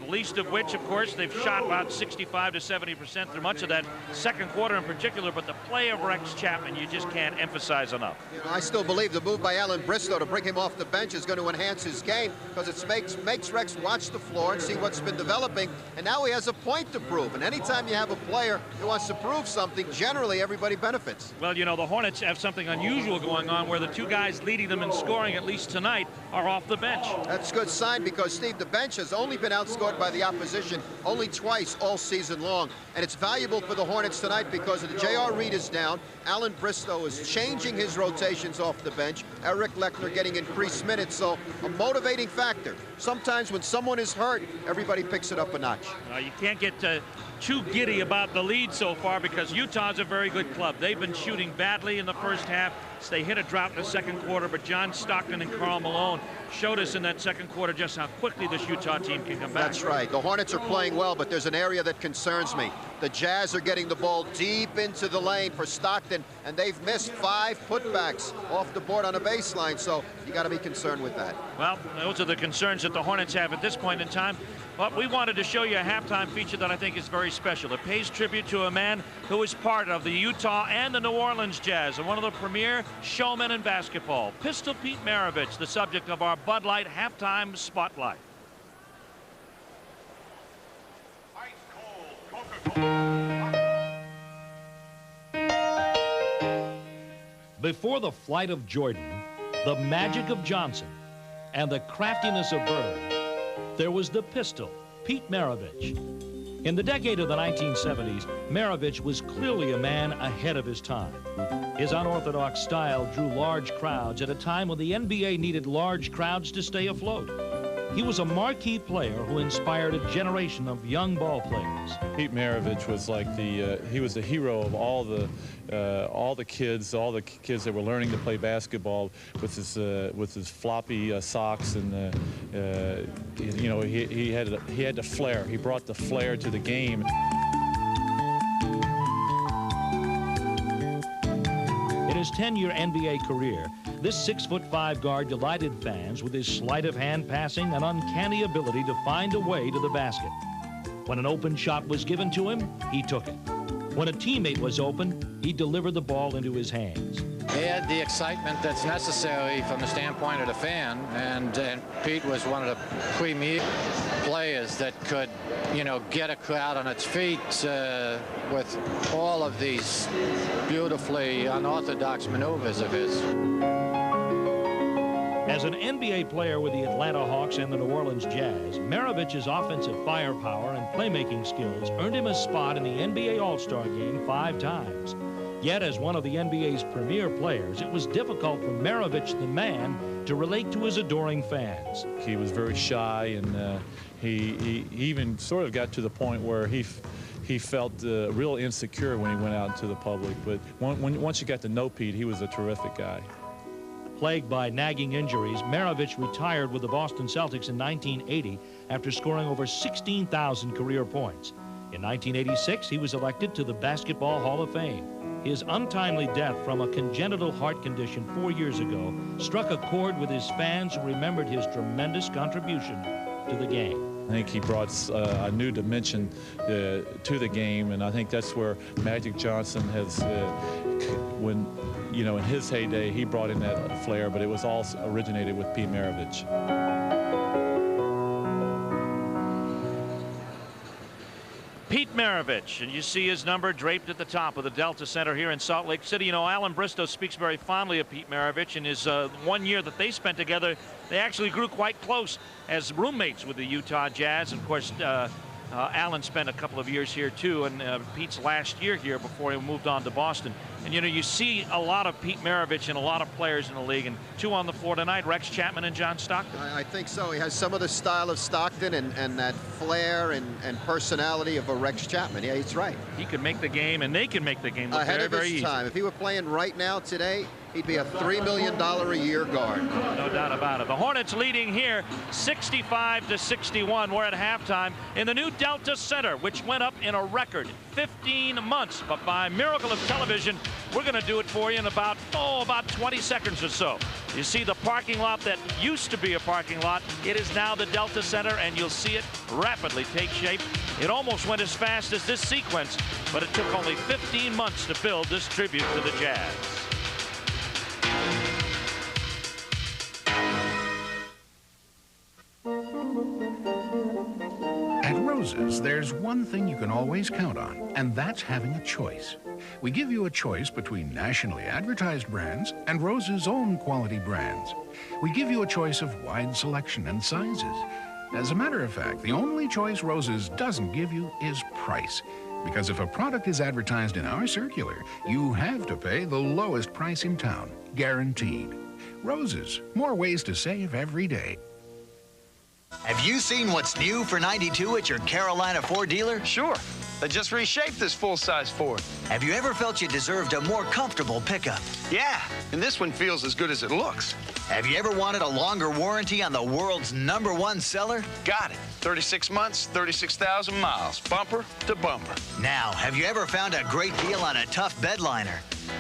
the least of which, of course, they've shot about 65 to 70% through much of that second quarter in particular, but the play of Rex Chapman you just can't emphasize enough. You know, I still believe the move by Alan Bristow to bring him off the bench is going to enhance his game because it makes Rex watch the floor and see what's been developing, and now he has a point to prove. And anytime you have a player who wants to prove something, generally everybody benefits. Well, you know, the Hornets have something unusual going on where the two guys leading them in scoring, at least tonight, are off the bench. That's a good sign because, Steve, the bench has only been outscored by the opposition only twice all season long. And it's valuable for the Hornets tonight because the J.R. Reed is down. Alan Bristow is changing his rotations off the bench. Eric Lechner getting increased minutes, so a motivating factor. Sometimes when someone is hurt, everybody picks it up a notch. You can't get too giddy about the lead so far because Utah's a very good club. They've been shooting badly in the first half. So they hit a drought in the second quarter, but John Stockton and Karl Malone showed us in that second quarter just how quickly this Utah team can come back. That's right. The Hornets are playing well, but there's an area that concerns me. The Jazz are getting the ball deep into the lane for Stockton, and they've missed 5 putbacks off the board on a baseline, so you got to be concerned with that. Well, those are the concerns that the Hornets have at this point in time. But we wanted to show you a halftime feature that I think is very special. It pays tribute to a man who is part of the Utah and the New Orleans Jazz, and one of the premier showmen in basketball, Pistol Pete Maravich, the subject of our Bud Light halftime spotlight. Before the flight of Jordan, the magic of Johnson, and the craftiness of Bird, there was the pistol, Pete Maravich. In the decade of the 1970s, Maravich was clearly a man ahead of his time. His unorthodox style drew large crowds at a time when the NBA needed large crowds to stay afloat. He was a marquee player who inspired a generation of young ball players. Pete Maravich was like he was the hero of all the kids that were learning to play basketball with his floppy socks, and you know, he had the flair. He brought the flair to the game. In his 10-year NBA career, this 6'5" guard delighted fans with his sleight of hand passing and uncanny ability to find a way to the basket. When an open shot was given to him, he took it. When a teammate was open, he delivered the ball into his hands. He had the excitement that's necessary from the standpoint of the fan, and Pete was one of the premier players that could, you know, get a crowd on its feet with all of these beautifully unorthodox maneuvers of his. As an NBA player with the Atlanta Hawks and the New Orleans Jazz, Maravich's offensive firepower and playmaking skills earned him a spot in the NBA All-Star Game 5 times. Yet, as one of the NBA's premier players, it was difficult for Maravich, the man, to relate to his adoring fans. He was very shy, and he even sort of got to the point where he felt real insecure when he went out into the public. But once you got to know Pete, he was a terrific guy. Plagued by nagging injuries, Maravich retired with the Boston Celtics in 1980 after scoring over 16,000 career points. In 1986, he was elected to the Basketball Hall of Fame. His untimely death from a congenital heart condition 4 years ago struck a chord with his fans who remembered his tremendous contribution to the game. I think he brought a new dimension to the game, and I think that's where Magic Johnson has, when, you know, in his heyday, he brought in that flair, but it was all originated with Pete Maravich. Pete Maravich, and you see his number draped at the top of the Delta Center here in Salt Lake City. You know, Alan Bristow speaks very fondly of Pete Maravich. In his 1 year that they spent together, they actually grew quite close as roommates with the Utah Jazz. Of course, Alan spent a couple of years here too, and Pete's last year here before he moved on to Boston. And you know, you see a lot of Pete Maravich and a lot of players in the league, and two on the floor tonight, Rex Chapman and John Stockton. I think so. He has some of the style of Stockton and that flair and personality of a Rex Chapman. Yeah, he's right. He can make the game, and they can make the game look ahead very, of very his easy. time. If he were playing right now today, he'd be a $3 million a year guard. No doubt about it. The Hornets leading here 65-61. We're at halftime in the new Delta Center, which went up in a record 15 months. But by miracle of television, we're going to do it for you in about 20 seconds or so. You see the parking lot that used to be a parking lot. It is now the Delta Center, and you'll see it rapidly take shape. It almost went as fast as this sequence, but it took only 15 months to build this tribute to the Jazz. At Rose's, there's one thing you can always count on, and that's having a choice. We give you a choice between nationally advertised brands and Rose's own quality brands. We give you a choice of wide selection and sizes. As a matter of fact, the only choice Rose's doesn't give you is price. Because if a product is advertised in our circular, you have to pay the lowest price in town, guaranteed. Rose's, more ways to save every day. Have you seen what's new for 92 at your Carolina Ford dealer? Sure. They just reshaped this full-size Ford. Have you ever felt you deserved a more comfortable pickup? Yeah, and this one feels as good as it looks. Have you ever wanted a longer warranty on the world's #1 seller? Got it. 36 months, 36,000 miles, bumper to bumper. Now, have you ever found a great deal on a tough bed liner?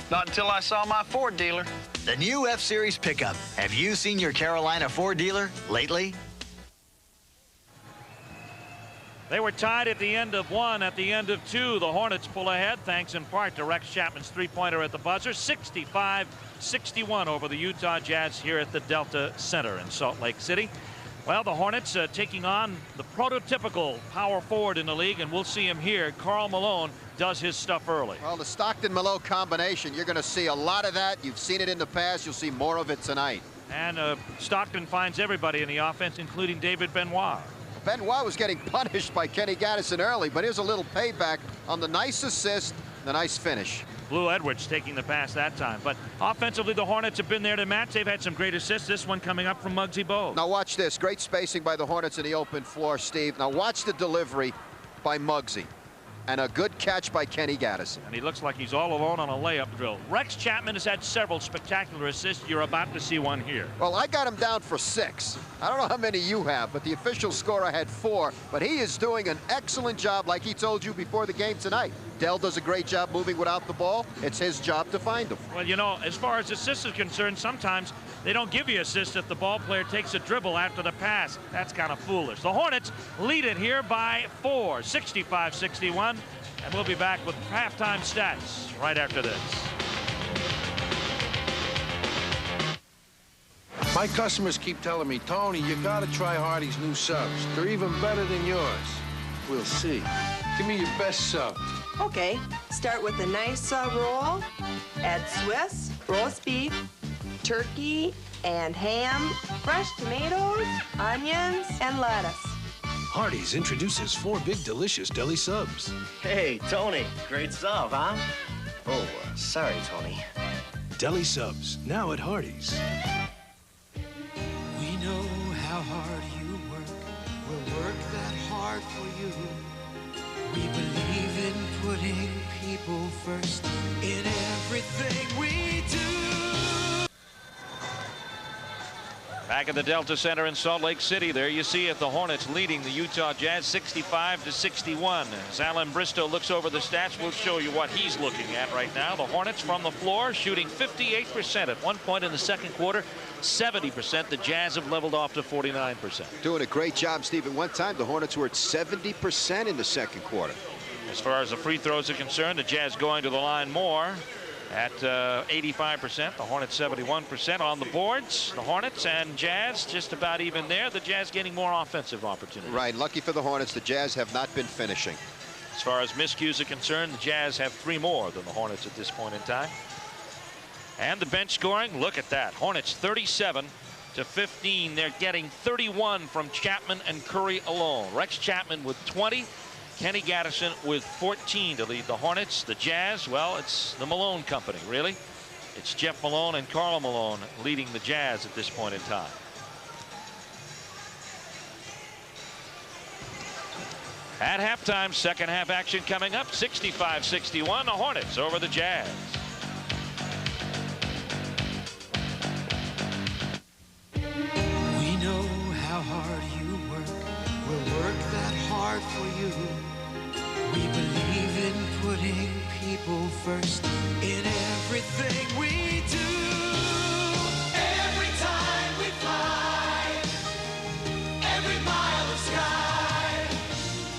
Not until I saw my Ford dealer. The new F-Series pickup. Have you seen your Carolina Ford dealer lately? They were tied at the end of one. At the end of two, the Hornets pull ahead, thanks in part to Rex Chapman's three-pointer at the buzzer. 65-61 over the Utah Jazz here at the Delta Center in Salt Lake City. Well, the Hornets taking on the prototypical power forward in the league, and we'll see him here. Karl Malone does his stuff early. Well, the Stockton-Malone combination, you're going to see a lot of that. You've seen it in the past. You'll see more of it tonight. And Stockton finds everybody in the offense, including David Benoit. Benoit was getting punished by Kenny Gaddison early, but here's a little payback on the nice assist, the nice finish. Blue Edwards taking the pass that time. But offensively, the Hornets have been there to match. They've had some great assists. This one coming up from Muggsy Bogues. Now watch this. Great spacing by the Hornets in the open floor, Steve. Now watch the delivery by Muggsy. And a good catch by Kenny Gaddison. And he looks like he's all alone on a layup drill. Rex Chapman has had several spectacular assists. You're about to see one here. Well, I got him down for 6. I don't know how many you have, but the official scorer had 4. But he is doing an excellent job, like he told you before the game tonight. Dell does a great job moving without the ball. It's his job to find them. Well, you know, as far as assists is concerned, sometimes they don't give you assists if the ball player takes a dribble after the pass. That's kind of foolish. The Hornets lead it here by 4, 65-61. And we'll be back with halftime stats right after this. My customers keep telling me, Tony, you gotta try Hardee's new subs. They're even better than yours. We'll see. Give me your best sub. Okay, start with a nice sub roll. Add Swiss, roast beef, turkey, and ham, fresh tomatoes, onions, and lettuce. Hardee's introduces 4 big delicious deli subs. Hey, Tony, great sub, huh? Oh, sorry, Tony. Deli subs, now at Hardee's. We know how hard you work. We'll work that hard for you. We believe in putting people first in everything we do. Back at the Delta Center in Salt Lake City, there you see it, the Hornets leading the Utah Jazz 65-61. As Alan Bristow looks over the stats, we'll show you what he's looking at right now. The Hornets from the floor shooting 58% at one point in the second quarter, 70%. The Jazz have leveled off to 49%. Doing a great job, Steve. At one time, the Hornets were at 70% in the second quarter. As far as the free throws are concerned, the Jazz going to the line more at 85%. The Hornets 71% on the boards. The Hornets and Jazz just about even there. The Jazz getting more offensive opportunities. Right. Lucky for the Hornets, the Jazz have not been finishing. As far as miscues are concerned, the Jazz have 3 more than the Hornets at this point in time. And the bench scoring, look at that. Hornets 37-15. They're getting 31 from Chapman and Curry alone. Rex Chapman with 20. Kenny Gaddison with 14 to lead the Hornets. The Jazz, well, it's the Malone company, really. It's Jeff Malone and Karl Malone leading the Jazz at this point in time. At halftime, second half action coming up, 65-61. The Hornets over the Jazz. We know how hard you work. We'll work that hard for you. We believe in putting people first in everything we do. Every time we fly, every mile of sky,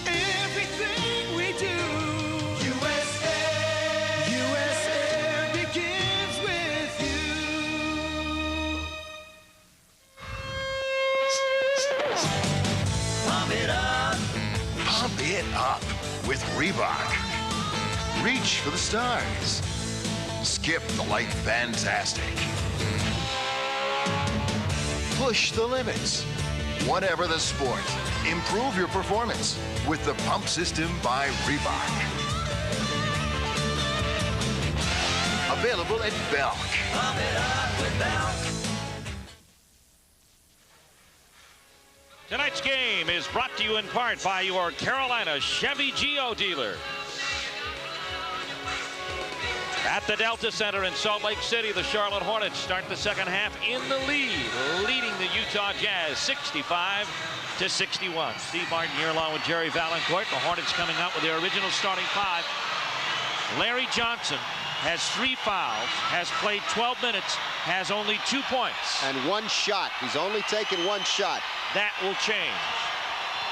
everything we do. US Air begins with you. Pump it up. Pump it up with Reebok. Reach for the stars. Skip the light fantastic. Push the limits. Whatever the sport, improve your performance with the Pump System by Reebok. Available at Belk. Pump it up with Belk. Tonight's game is brought to you in part by your Carolina Chevy Geo dealer. At the Delta Center in Salt Lake City, the Charlotte Hornets start the second half in the lead, leading the Utah Jazz 65-61. Steve Martin here along with Jerry Valancourt. The Hornets coming out with their original starting 5. Larry Johnson has 3 fouls, has played 12 minutes, has only 2 points. And 1 shot. He's only taken 1 shot. That will change.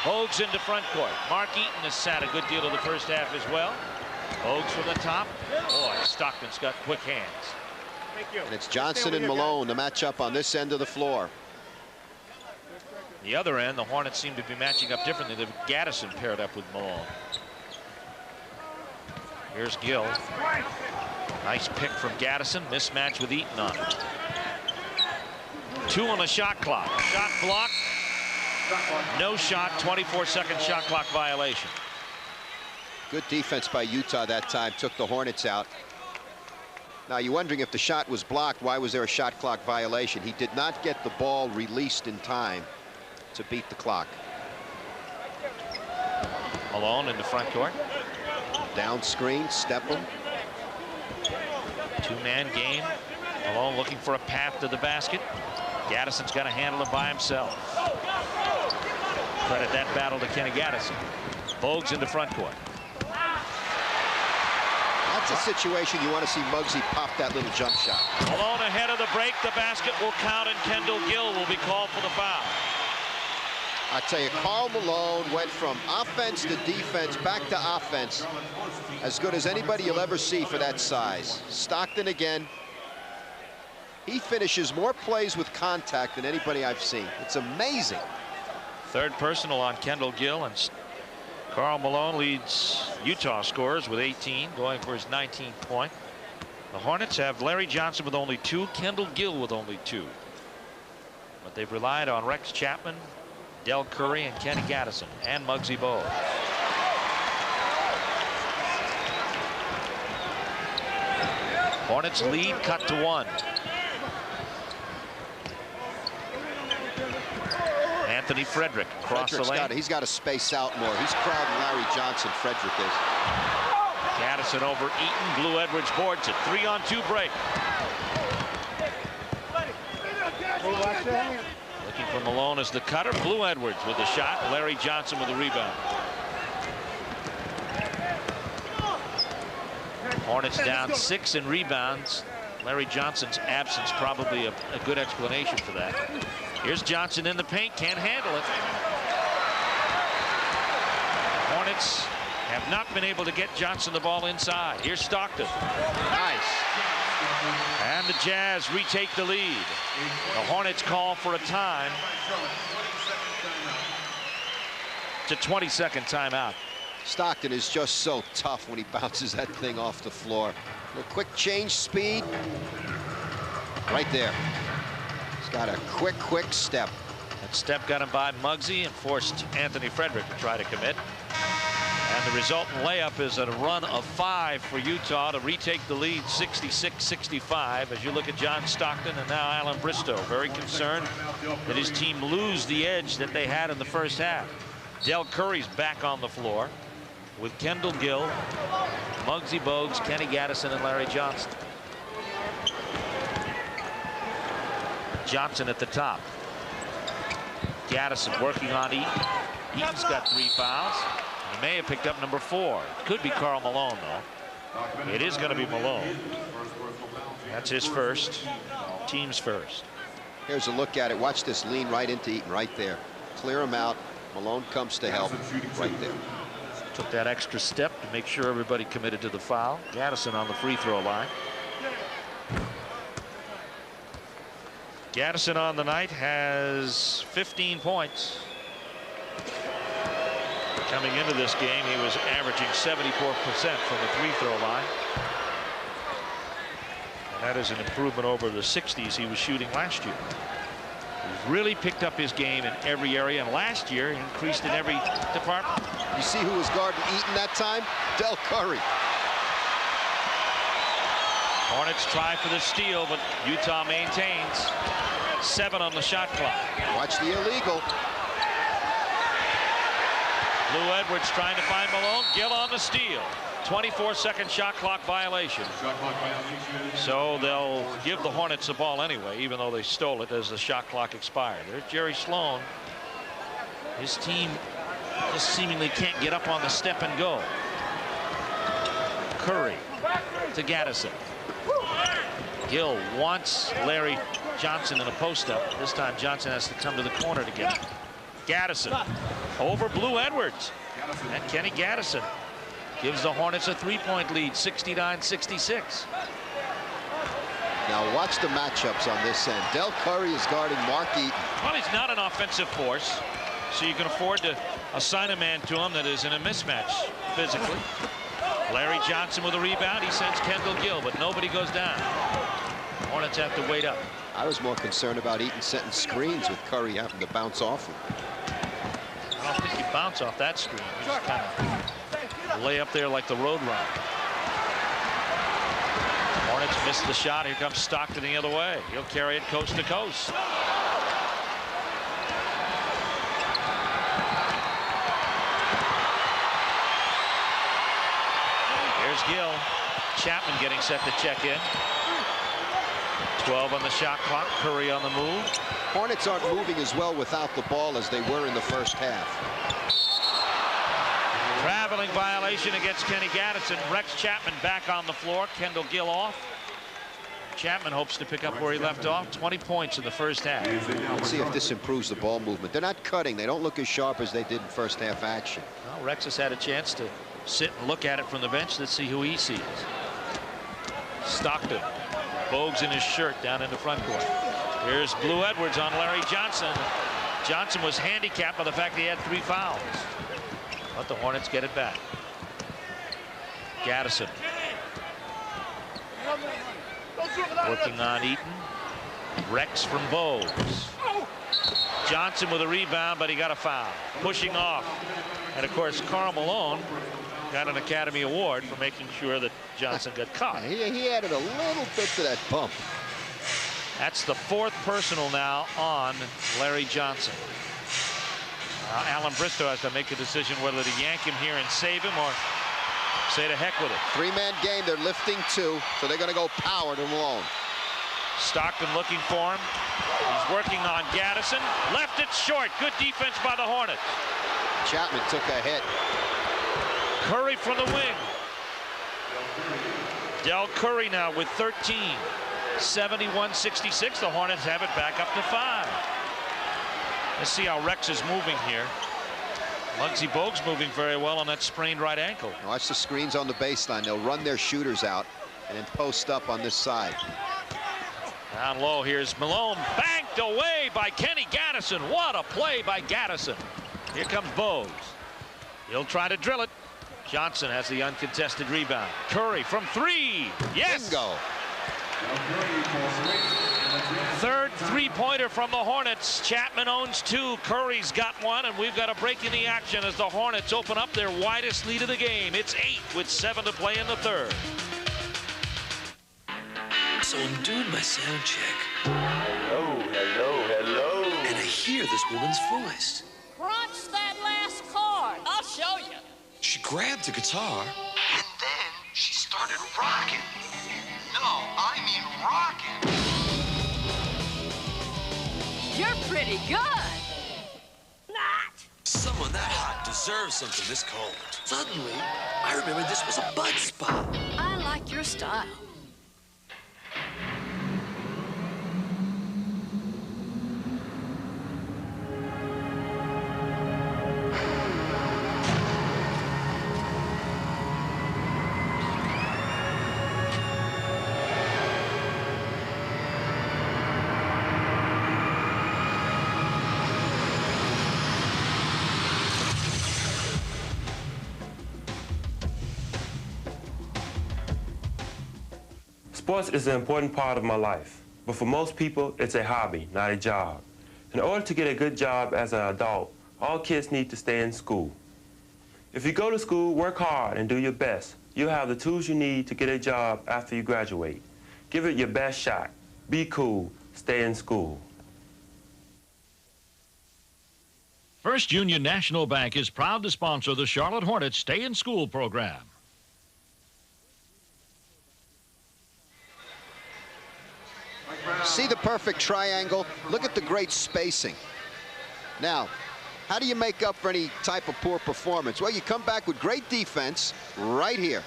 Hogs into front court. Mark Eaton has sat a good deal of the first half as well. Hogs from the top. Boy, Stockton's got quick hands. And it's Johnson and Malone, the matchup on this end of the floor. The other end, the Hornets seem to be matching up differently. They've Gaddison paired up with Malone. Here's Gill. Nice pick from Gaddison. Mismatch with Eaton on it. 2 on the shot clock. Shot blocked. No shot. 24-second shot clock violation. Good defense by Utah that time. Took the Hornets out. Now you're wondering if the shot was blocked, why was there a shot clock violation? He did not get the ball released in time to beat the clock. Malone in the front court. Down screen, step him. 2-man game. Malone looking for a path to the basket. Gaddison's got to handle him by himself. Credit that battle to Kenny Gaddison. Bogues in the front court. That's a situation you want to see Muggsy pop that little jump shot. Malone ahead of the break. The basket will count, and Kendall Gill will be called for the foul. I tell you, Karl Malone went from offense to defense, back to offense. As good as anybody you'll ever see for that size. Stockton again. He finishes more plays with contact than anybody I've seen. It's amazing. Third personal on Kendall Gill, and Karl Malone leads Utah scorers with 18, going for his 19th point. The Hornets have Larry Johnson with only 2, Kendall Gill with only 2. But they've relied on Rex Chapman, Del Curry, and Kenny Gaddison, and Muggsy Bogues. Hornets lead cut to 1. Anthony Frederick across the lane. He's got to space out more. He's crowding Larry Johnson, Frederick is. Gaddison over Eaton. Blue Edwards boards it. 3-on-2 break. Looking for Malone as the cutter. Blue Edwards with the shot. Larry Johnson with the rebound. Hornets down 6 in rebounds. Larry Johnson's absence probably a good explanation for that. Here's Johnson in the paint. Can't handle it. Hornets have not been able to get Johnson the ball inside. Here's Stockton. Nice. And the Jazz retake the lead. The Hornets call for a time. It's a 20-second timeout. Stockton is just so tough when he bounces that thing off the floor. A quick change speed. Right there. He's got a quick step. That step got him by Muggsy and forced Anthony Frederick to try to commit. And the resultant layup is a run of 5 for Utah to retake the lead 66-65. As you look at John Stockton and now Alan Bristow, very concerned that his team lose the edge that they had in the first half. Del Curry's back on the floor with Kendall Gill, Muggsy Bogues, Kenny Gaddison, and Larry Johnson. Johnson at the top. Gaddison working on Eaton. Eaton's got 3 fouls. He may have picked up number 4. Could be Karl Malone, though. It is going to be Malone. That's his first. Team's first. Here's a look at it. Watch this lean right into Eaton right there. Clear him out. Malone comes to help right there. Took that extra step to make sure everybody committed to the foul. Gaddison on the free throw line. Gaddison on the night has 15 points. Coming into this game, he was averaging 74% from the free throw line. And that is an improvement over the 60s he was shooting last year. He's really picked up his game in every area, and last year he increased in every department. You see who was guarding Eaton that time? Del Curry. Hornets try for the steal, but Utah maintains. 7 on the shot clock. Watch the illegal. Lou Edwards trying to find Malone. Gill on the steal. 24-second shot clock violation. So they'll give the Hornets the ball anyway, even though they stole it as the shot clock expired. There's Jerry Sloan. His team just seemingly can't get up on the step and go. Curry to Gaddison. Gill wants Larry Johnson in a post-up. This time Johnson has to come to the corner to get it. Gaddison over Blue Edwards. And Kenny Gaddison gives the Hornets a 3-point lead, 69-66. Now watch the matchups on this end. Del Curry is guarding Mark Eaton. Well, he's not an offensive force, so you can afford to assign a man to him that is in a mismatch physically. Larry Johnson with a rebound. He sends Kendall Gill, but nobody goes down. Hornets have to wait up. I was more concerned about Eaton setting screens with Curry having to bounce off him. I don't think you bounce off that screen. You just kind of lay up there like the road runner. Hornets missed the shot. Here comes Stockton the other way. He'll carry it coast to coast. Here's Gill. Chapman getting set to check in. 12 on the shot clock. Curry on the move. Hornets aren't moving as well without the ball as they were in the first half. Traveling violation against Kenny Gaddison. Rex Chapman back on the floor. Kendall Gill off. Chapman hopes to pick up where he left off. 20 points in the first half. Let's see if this improves the ball movement. They're not cutting. They don't look as sharp as they did in first half action. Well, Rex has had a chance to sit and look at it from the bench. Let's see who he sees. Stockton. Bogues in his shirt down in the front court. Here's Blue Edwards on Larry Johnson. Johnson was handicapped by the fact that he had 3 fouls. But the Hornets get it back. Gaddison. Working on Eaton. Rex from Bogues. Johnson with a rebound, but he got a foul. Pushing off. And of course, Karl Malone got an Academy Award for making sure that Johnson got caught. He added a little bit to that bump. That's the 4th personal now on Larry Johnson. Alan Bristow has to make a decision whether to yank him here and save him or say to heck with it. 3-man game. They're lifting 2, so they're going to go power to Malone. Stockton looking for him. He's working on Gaddison. Left it short. Good defense by the Hornets. Chapman took a hit. Curry from the wing. Del Curry now with 13. 71-66. The Hornets have it back up to 5. Let's see how Rex is moving here. Muggsy Bogues moving very well on that sprained right ankle. Watch the screens on the baseline. They'll run their shooters out and then post up on this side. Down low, here's Malone. Banked away by Kenny Gaddison. What a play by Gaddison. Here comes Bogues. He'll try to drill it. Johnson has the uncontested rebound. Curry from 3. Yes. Bingo. Third three-pointer from the Hornets. Chapman owns 2. Curry's got 1, and we've got a break in the action as the Hornets open up their widest lead of the game. It's 8 with 7 to play in the third. So I'm doing my sound check. Hello, hello, hello. And I hear this woman's voice. Crunch that last chord. I'll show you. She grabbed the guitar. And then she started rocking. No, I mean rocking. You're pretty good. Not. Someone that hot deserves something this cold. Suddenly, I remembered this was a bud spot. I like your style. Sports is an important part of my life, but for most people, it's a hobby, not a job. In order to get a good job as an adult, all kids need to stay in school. If you go to school, work hard, and do your best, you'll have the tools you need to get a job after you graduate. Give it your best shot. Be cool. Stay in school. First Union National Bank is proud to sponsor the Charlotte Hornets Stay in School program. See the perfect triangle? Look at the great spacing. Now, how do you make up for any type of poor performance? Well, you come back with great defense right here.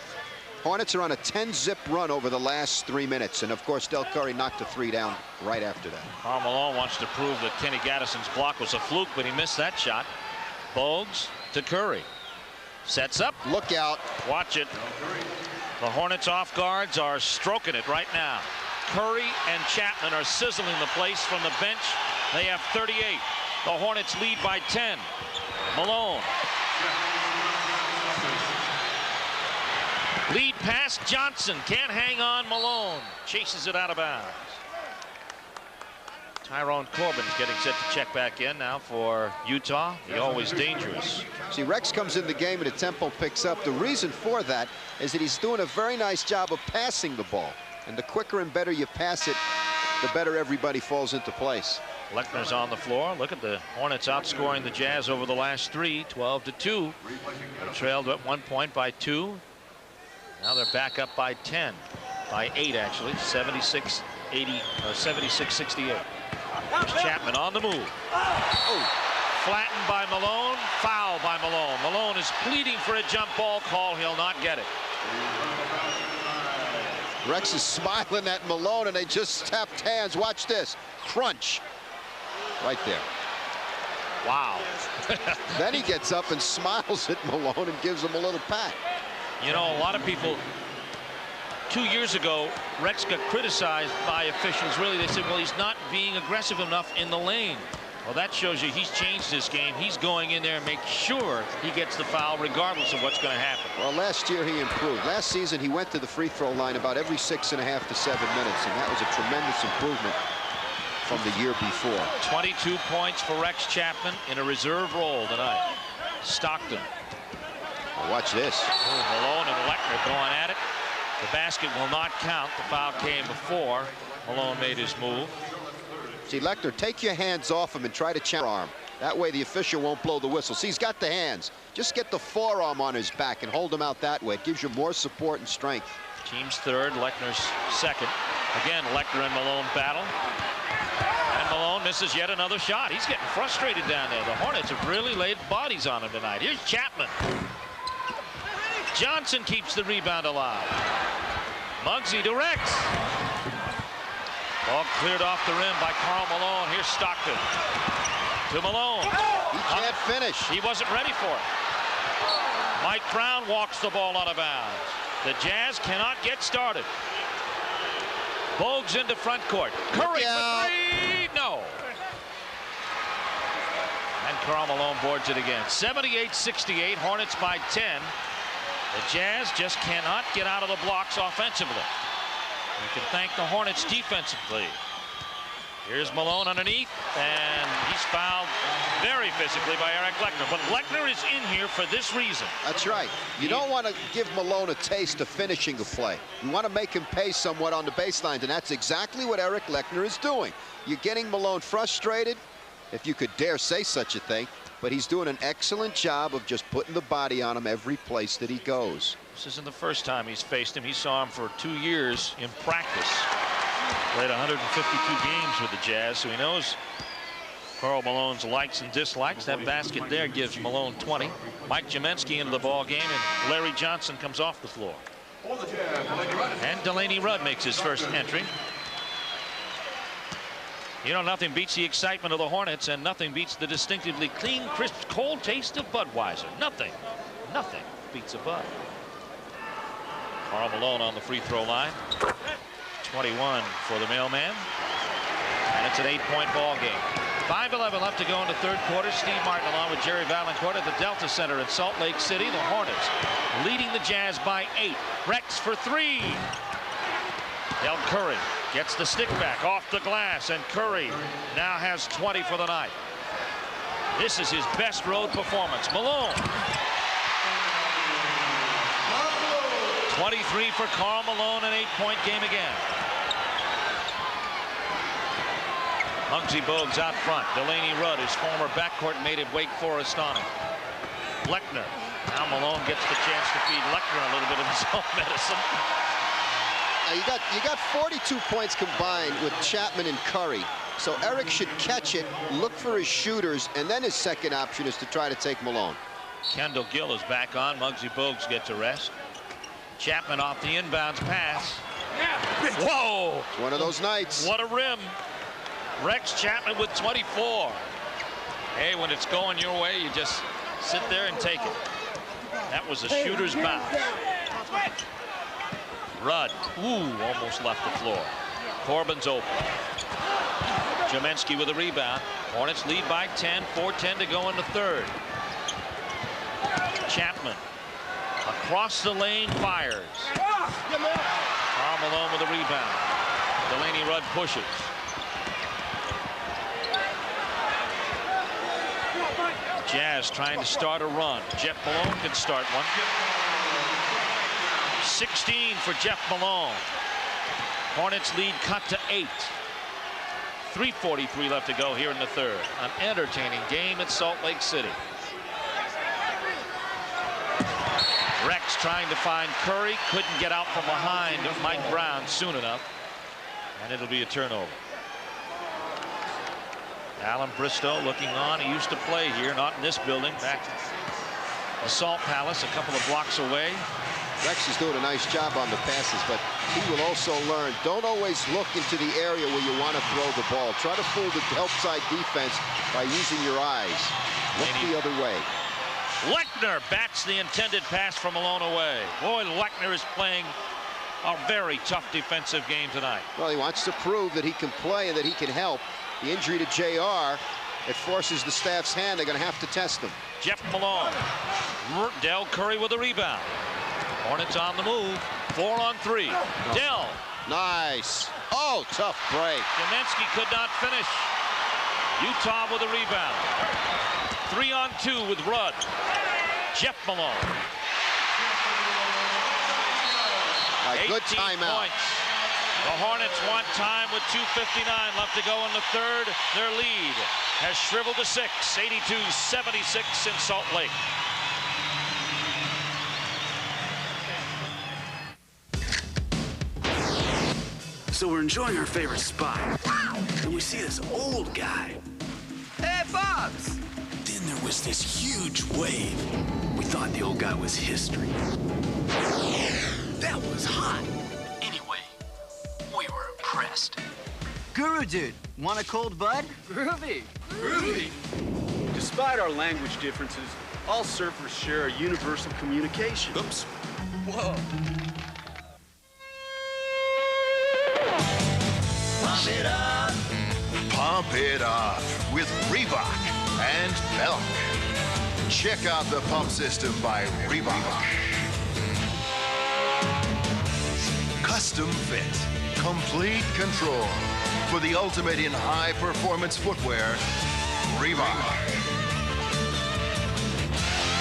Hornets are on a 10-zip run over the last 3 minutes. And, of course, Del Curry knocked a 3 down right after that. Karl Malone wants to prove that Kenny Gaddison's block was a fluke, but he missed that shot. Bogues to Curry. Sets up. Look out. Watch it. The Hornets off guards are stroking it right now. Curry and Chapman are sizzling the place from the bench. They have 38. The Hornets lead by 10. Malone. Lead pass, Johnson. Can't hang on. Malone chases it out of bounds. Tyrone Corbin's getting set to check back in now for Utah. The always dangerous. See, Rex comes in the game and the tempo picks up. The reason for that is that he's doing a very nice job of passing the ball. And the quicker and better you pass it, the better everybody falls into place. Lechner's on the floor. Look at the Hornets outscoring the Jazz over the last 3, 12-2. They trailed at 1 point by 2. Now they're back up by 10, by 8 actually, 76-80 or 76-68. Here's Chapman on the move. Oh. Flattened by Malone, foul by Malone. Malone is pleading for a jump ball call. He'll not get it. Rex is smiling at Malone, and they just tapped hands. Watch this. Crunch. Right there. Wow. Then he gets up and smiles at Malone and gives him a little pat. You know, a lot of people, 2 years ago, Rex got criticized by officials. Really, they said, well, he's not being aggressive enough in the lane. Well, that shows you he's changed his game. He's going in there and make sure he gets the foul regardless of what's going to happen. Well, last year he improved. Last season he went to the free throw line about every 6.5 to 7 minutes, and that was a tremendous improvement from the year before. 22 points for Rex Chapman in a reserve role tonight. Stockton. Well, watch this. Oh, Malone and Lechner going at it. The basket will not count. The foul came before Malone made his move. See, Lechner, take your hands off him and try to forearm. That way the official won't blow the whistle. See, he's got the hands. Just get the forearm on his back and hold him out that way. It gives you more support and strength. Team's third, Lechner's second. Again, Lechner and Malone battle. And Malone Malone misses yet another shot. He's getting frustrated down there. The Hornets have really laid bodies on him tonight. Here's Chapman. Johnson keeps the rebound alive. Muggsy to Rex. Ball cleared off the rim by Karl Malone. Here's Stockton. To Malone. He can't finish. He wasn't ready for it. Mike Brown walks the ball out of bounds. The Jazz cannot get started. Bogues into front court. Curry for three. No. And Karl Malone boards it again. 78-68. Hornets by 10. The Jazz just cannot get out of the blocks offensively. You can thank the Hornets defensively. Here's Malone underneath, and he's fouled very physically by Eric Lechner. But Lechner is in here for this reason. That's right. You don't want to give Malone a taste of finishing a play. You want to make him pay somewhat on the baseline, and that's exactly what Eric Lechner is doing. You're getting Malone frustrated, if you could dare say such a thing, but he's doing an excellent job of just putting the body on him every place that he goes. This isn't the first time he's faced him. He saw him for 2 years in practice. Played 152 games with the Jazz, so he knows Karl Malone's likes and dislikes. That basket there gives Malone 20. Mike Jemensky into the ball game, and Larry Johnson comes off the floor. And Delaney Rudd makes his first entry. You know, nothing beats the excitement of the Hornets, and nothing beats the distinctively clean, crisp, cold taste of Budweiser. Nothing beats a Bud. Karl Malone on the free throw line. 21 for the mailman. And it's an 8-point ball game. 5:11 left to go in the third quarter. Steve Martin along with Jerry Valancourt at the Delta Center in Salt Lake City. The Hornets leading the Jazz by 8. Rex for 3. Del Curry gets the stick back off the glass, and Curry now has 20 for the night. This is his best road performance. Malone. 23 for Karl Malone, an 8-point game again. Muggsy Bogues out front. Delaney Rudd, his former backcourt mate at Wake Forest, on him. Lechner. Now Malone gets the chance to feed Lechner a little bit of his own medicine. Now you got 42 points combined with Chapman and Curry. So Eric should catch it, look for his shooters, and then his second option is to try to take Malone. Kendall Gill is back on. Muggsy Bogues gets a rest. Chapman off the inbounds pass. Whoa! It's one of those nights. What a rim. Rex Chapman with 24. Hey, when it's going your way, you just sit there and take it. That was a shooter's bounce. Rudd, almost left the floor. Corbin's open. Jemensky with a rebound. Hornets lead by 10, 4:10 to go in the third. Chapman across the lane fires. Karl Malone with a rebound. Delaney Rudd pushes. Jazz trying to start a run. Jeff Malone can start one. 16 for Jeff Malone. Hornets lead cut to 8. 3:43 left to go here in the third. An entertaining game at Salt Lake City. Rex trying to find Curry. Couldn't get out from behind Mike Brown soon enough. And it'll be a turnover. Alan Bristow looking on. He used to play here, not in this building, back at the Salt Palace, a couple of blocks away. Rex is doing a nice job on the passes, but he will also learn, don't always look into the area where you want to throw the ball. Try to fool the help side defense by using your eyes. Look the other way. Lechner bats the intended pass from Malone away. Boy, Lechner is playing a very tough defensive game tonight. Well, he wants to prove that he can play and that he can help. The injury to JR, it forces the staff's hand. They're going to have to test him. Jeff Malone. Del Curry with a rebound. Hornets on the move. 4 on 3. Del. Nice. Oh, tough break. Jemensky could not finish. Utah with a rebound. 3 on 2 with Rudd. Jeff Malone. Good timeout. Points. The Hornets want time with 2:59 left to go in the third. Their lead has shriveled to 6. 82-76 in Salt Lake. So we're enjoying our favorite spot. And we see this old guy. Hey, Bobs! Then there was this huge wave. We thought the old guy was history. That was hot. Anyway, we were impressed. Guru dude, want a cold bud? Groovy. Groovy. Despite our language differences, all surfers share a universal communication. Oops. Whoa. Pump it up. Pump it up with Reebok and Belk. Check out the pump system by Reebok. Custom fit, complete control. For the ultimate in high-performance footwear, Reebok.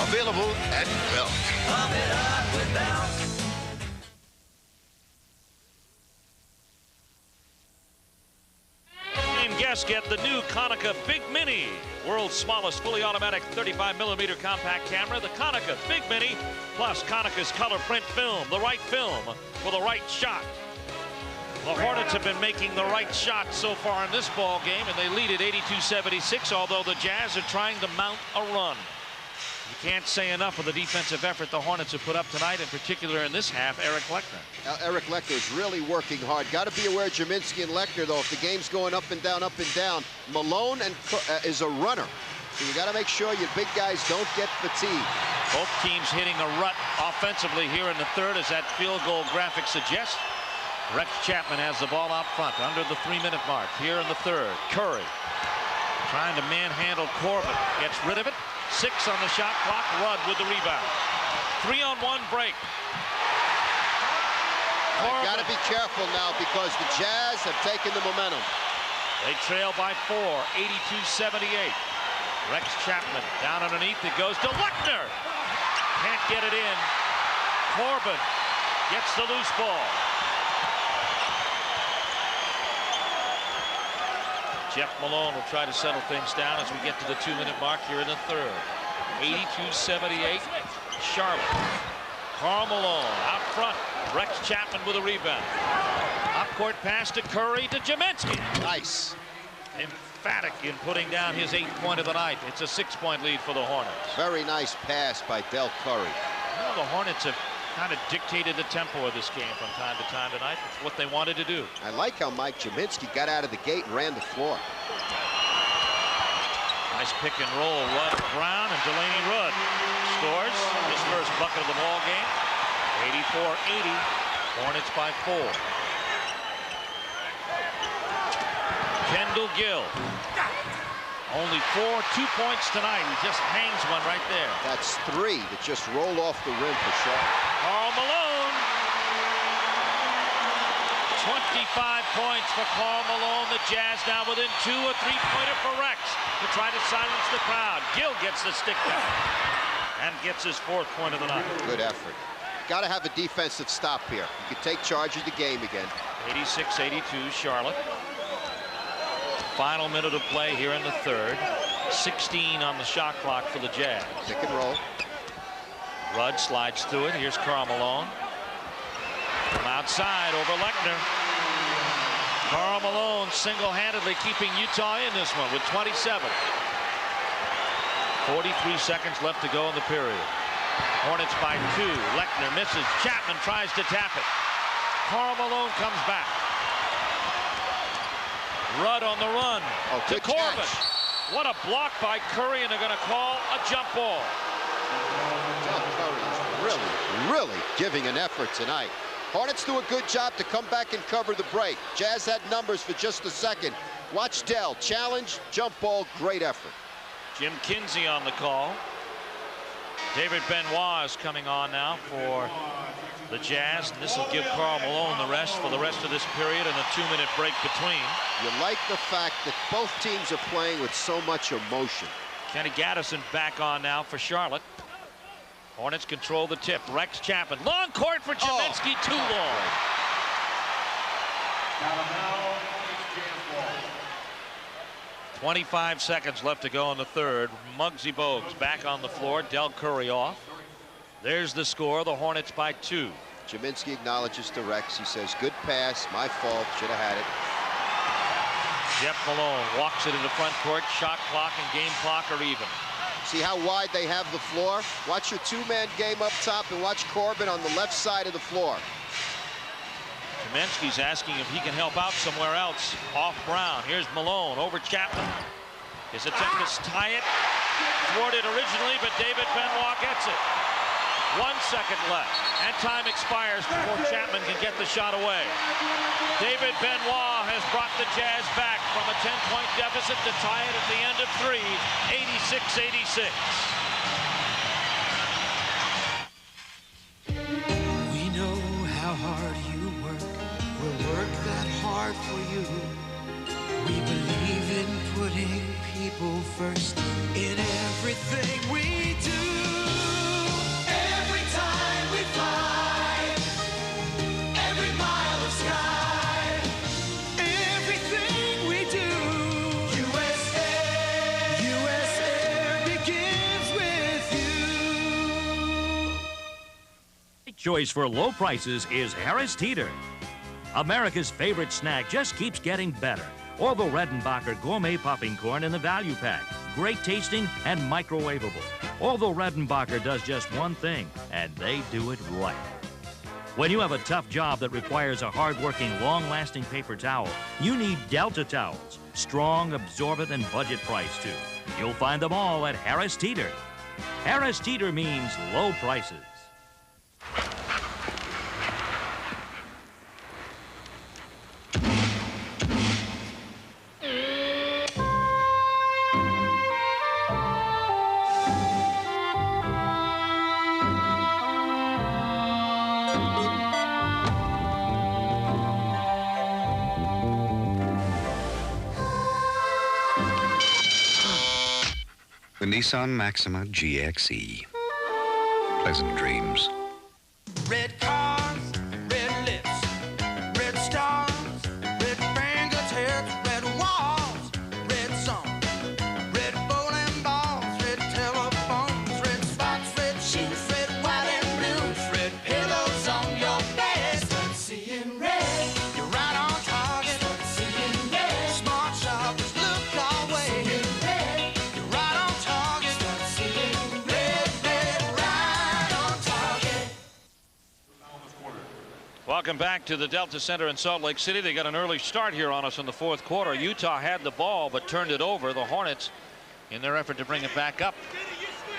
Available at Belk. Pump it up with Belk. Guests get the new Konica Big Mini, world's smallest fully automatic 35mm compact camera. The Konica Big Mini, plus Konica's color print film, the right film for the right shot. The Hornets have been making the right shot so far in this ball game, and they lead at 82-76, although the Jazz are trying to mount a run. You can't say enough of the defensive effort the Hornets have put up tonight, in particular in this half, Eric Lechner. Eric Lechner is really working hard. Got to be aware of Jaminski and Lechner, though. If the game's going up and down, Malone is a runner. So you got to make sure your big guys don't get fatigued. Both teams hitting a rut offensively here in the third, as that field goal graphic suggests. Rex Chapman has the ball out front under the 3-minute mark here in the third. Curry trying to manhandle Corbin. Gets rid of it. 6 on the shot clock. Rudd with the rebound. 3-on-1 break. Got to be careful now because the Jazz have taken the momentum. They trail by 4, 82-78. Rex Chapman down underneath. It goes to Lechner. Can't get it in. Corbin gets the loose ball. Jeff Malone will try to settle things down as we get to the 2-minute mark here in the third. 82-78. Charlotte. Karl Malone out front. Rex Chapman with a rebound. Up-court pass to Curry to Jaminski. Nice. Emphatic in putting down his 8th point of the night. It's a 6-point lead for the Hornets. Very nice pass by Del Curry. Well, the Hornets have kind of dictated the tempo of this game from time to time tonight. It's what they wanted to do. I like how Mike Jaminski got out of the gate and ran the floor. Nice pick and roll. Rudd Brown and Delaney Rudd scores his first bucket of the ball game. 84-80. Hornets by 4. Kendall Gill. Only 2 points tonight. He just hangs one right there. That's 3 that just roll off the rim for Charlotte. Karl Malone. 25 points for Karl Malone. The Jazz now within 2, a 3-pointer for Rex to try to silence the crowd. Gill gets the stick down and gets his 4th point of the night. Good effort. Got to have a defensive stop here. You can take charge of the game again. 86-82 Charlotte. Final minute of play here in the third. 16 on the shot clock for the Jazz. Pick and roll. Rudd slides through it. Here's Karl Malone. From outside over Lechner. Karl Malone single-handedly keeping Utah in this one with 27. 43 seconds left to go in the period. Hornets by 2. Lechner misses. Chapman tries to tap it. Karl Malone comes back. Rudd on the run to Corbin. Catch. What a block by Curry, and they're going to call a jump ball. Del Curry is really giving an effort tonight. Hornets do a good job to come back and cover the break. Jazz had numbers for just a second. Watch Del. Challenge, jump ball, great effort. Jim Kinsey on the call. David Benoit is coming on now for the Jazz, and this will give Karl Malone the rest for the rest of this period and a 2-minute break between. You like the fact that both teams are playing with so much emotion. Kenny Gaddison back on now for Charlotte. Hornets control the tip. Rex Chapman. Long court for Jaminski. Too long. 25 seconds left to go in the third. Muggsy Bogues back on the floor. Del Curry off. There's the score. The Hornets by 2. Jaminski acknowledges to Rex. He says, good pass, my fault, should have had it. Jeff Malone walks it into front court. Shot clock and game clock are even. See how wide they have the floor? Watch your two-man game up top and watch Corbin on the left side of the floor. Kaminsky's asking if he can help out somewhere else. Off Brown. Here's Malone over Chapman. His attempt to tie it. Thwarted originally, but David Benoit gets it. 1 second left, and time expires before Chapman can get the shot away. David Benoit has brought the Jazz back from a 10-point deficit to tie it at the end of 3, 86-86. We know how hard you work. We'll work that hard for you. We believe in putting people first in everything we do. Every time we fly, every mile of sky, everything we do. USA, USA begins with you. Choice for low prices is Harris Teeter. America's favorite snack just keeps getting better. Orville Redenbacher gourmet popping corn in the value pack. Great tasting and microwavable. Orville Redenbacher does just one thing, and they do it right. When you have a tough job that requires a hard-working, long-lasting paper towel, you need Delta towels. Strong, absorbent, and budget price, too. You'll find them all at Harris Teeter. Harris Teeter means low prices. The Nissan Maxima GXE. Pleasant dreams. Red cars, red lips, red stars, red fingertips, red walls, red songs, red bowling balls, red telephones, red spots, red shoes, red white and blue, red pillows on your bed. Start seeing red. You're right on target. Start seeing red. Smart shoppers look our way. Seeing red. You're right on target. Start seeing red, red, right on target. Welcome back to the Delta Center in Salt Lake City. They got an early start here on us in the fourth quarter. Utah had the ball but turned it over. The Hornets, in their effort to bring it back up,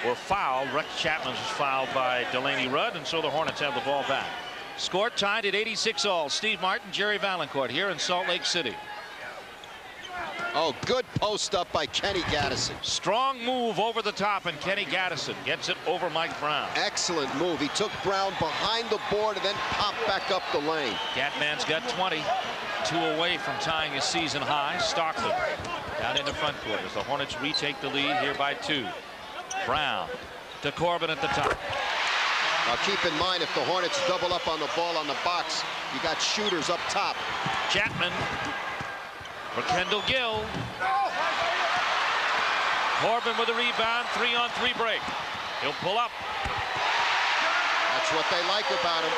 were fouled. Rex Chapman was fouled by Delaney Rudd, and so the Hornets have the ball back. Score tied at 86 all. Steve Martin, Jerry Valancourt here in Salt Lake City. Oh, good post up by Kenny Gaddison. Strong move over the top, and Kenny Gaddison gets it over Mike Brown. Excellent move. He took Brown behind the board and then popped back up the lane. Gatman's got 20. 2 away from tying his season high. Stockton down in the front court as the Hornets retake the lead here by 2. Brown to Corbin at the top. Now keep in mind, if the Hornets double up on the ball on the box, you got shooters up top. Chapman for Kendall Gill. Corbin with a rebound. 3-on-3 break. He'll pull up. That's what they like about him.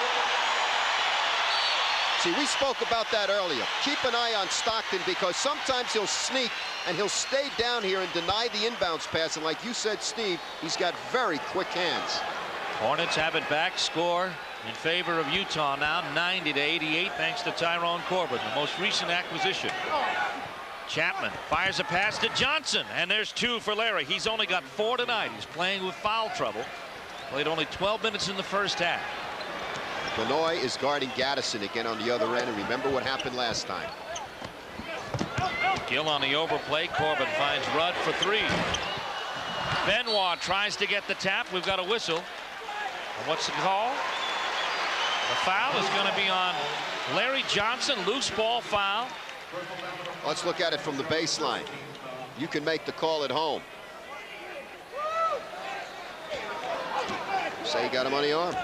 See, we spoke about that earlier. Keep an eye on Stockton because sometimes he'll sneak and he'll stay down here and deny the inbounds pass. And like you said, Steve, he's got very quick hands. Hornets have it back. Score in favor of Utah now, 90-88, thanks to Tyrone Corbin, the most recent acquisition. Chapman fires a pass to Johnson, and there's 2 for Larry. He's only got 4 tonight. He's playing with foul trouble. Played only 12 minutes in the first half. Benoit is guarding Gaddison again on the other end, and remember what happened last time. Gill on the overplay. Corbin finds Rudd for 3. Benoit tries to get the tap. We've got a whistle. And what's the call? The foul is going to be on Larry Johnson. Loose ball foul. Let's look at it from the baseline. You can make the call at home. Say you got him on the arm.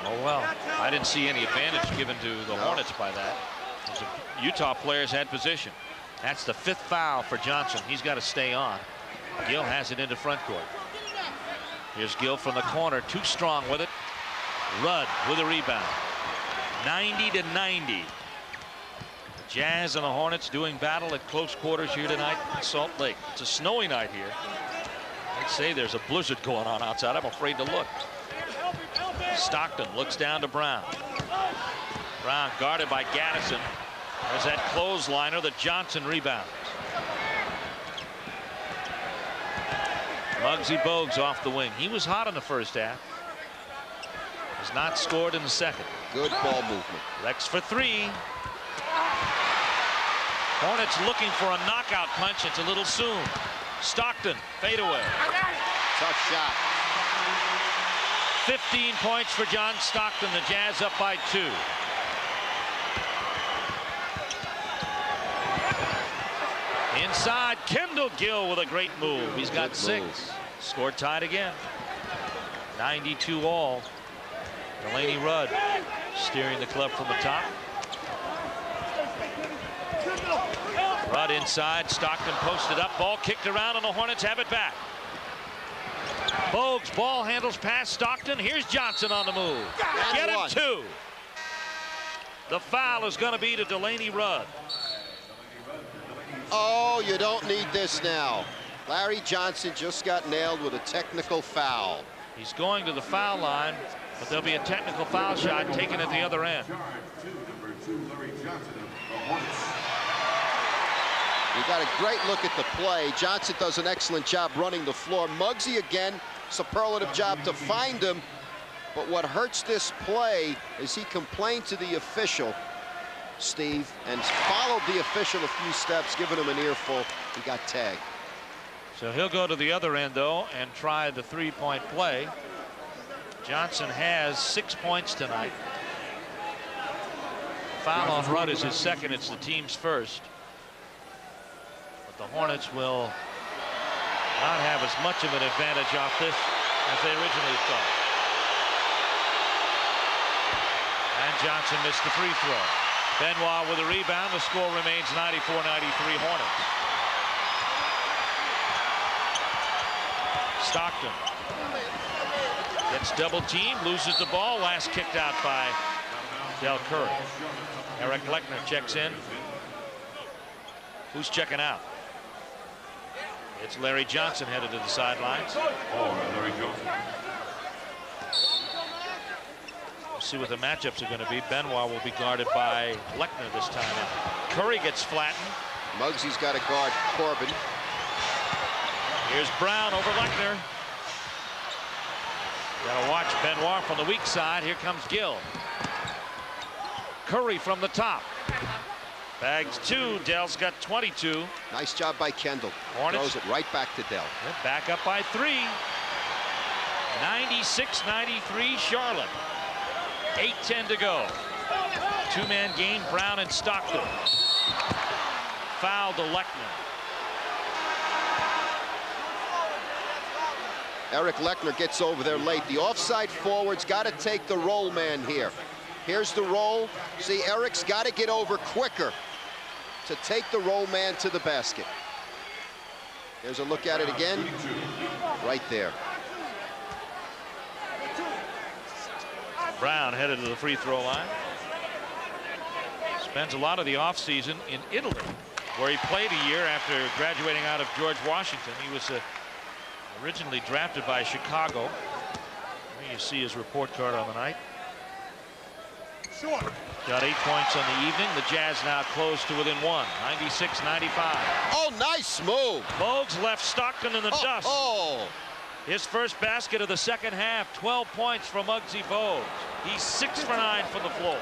Oh, well, I didn't see any advantage given to the Hornets by that. The Utah players had position. That's the 5th foul for Johnson. He's got to stay on. Gill has it into front court. Here's Gill from the corner. Too strong with it. Rudd with a rebound. 90-90. Jazz and the Hornets doing battle at close quarters here tonight in Salt Lake. It's a snowy night here. I'd say there's a blizzard going on outside. I'm afraid to look. Stockton looks down to Brown. Brown guarded by Gaddison. There's that clothesliner that Johnson rebounds. Muggsy Bogues off the wing. He was hot in the first half. Has not scored in the second. Good ball movement. Rex for three. Hornets looking for a knockout punch. It's a little soon. Stockton fadeaway. Tough shot. 15 points for John Stockton. The Jazz up by 2. Inside, Kendall Gill with a great move. He's got 6. Score tied again. 92 all. Delaney Rudd steering the club from the top. Rudd inside. Stockton posted up. Ball kicked around, and the Hornets have it back. Bogues ball handles past Stockton. Here's Johnson on the move. Get him 2. The foul is going to be to Delaney Rudd. Oh, you don't need this now. Larry Johnson just got nailed with a technical foul. He's going to the foul line, but there'll be a technical foul shot taken at the other end. We got a great look at the play. Johnson does an excellent job running the floor. Muggsy again, superlative job to find him. But what hurts this play is he complained to the official, Steve, and followed the official a few steps, giving him an earful. He got tagged. So he'll go to the other end, though, and try the three-point play. Johnson has 6 points tonight. Foul on Rudd is his second. It's the team's first. But the Hornets will not have as much of an advantage off this as they originally thought. And Johnson missed the free throw. Benoit with a rebound. The score remains 94-93 Hornets. Stockton gets double teamed, loses the ball. Last kicked out by Del Curry. Eric Lechner checks in. Who's checking out? It's Larry Johnson headed to the sidelines. Larry Johnson. We'll see what the matchups are going to be. Benoit will be guarded by Lechner this time out. Curry gets flattened. Muggsy's got to guard Corbin. Here's Brown over Lechner. Gotta watch Benoit from the weak side. Here comes Gill. Curry from the top. Bags 2. Dell's got 22. Nice job by Kendall. Hornets throws it right back to Dell. Back up by 3. 96-93 Charlotte. 8:10 to go. Two-man game. Brown and Stockton. Foul to Lechner. Eric Lechner gets over there late. The offside forward's got to take the roll man here. Here's the roll. See, Eric's got to get over quicker to take the roll man to the basket. There's a look at it again. Right there. Brown headed to the free throw line. Spends a lot of the offseason in Italy, where he played a year after graduating out of George Washington. He was originally drafted by Chicago. Here you see his report card on the night. Got 8 points on the evening. The Jazz now close to within 1. 96-95. Oh, nice move. Bogues left Stockton in the dust. Oh. His first basket of the second half. 12 points from Muggsy Bogues. He's 6 for 9 from the floor.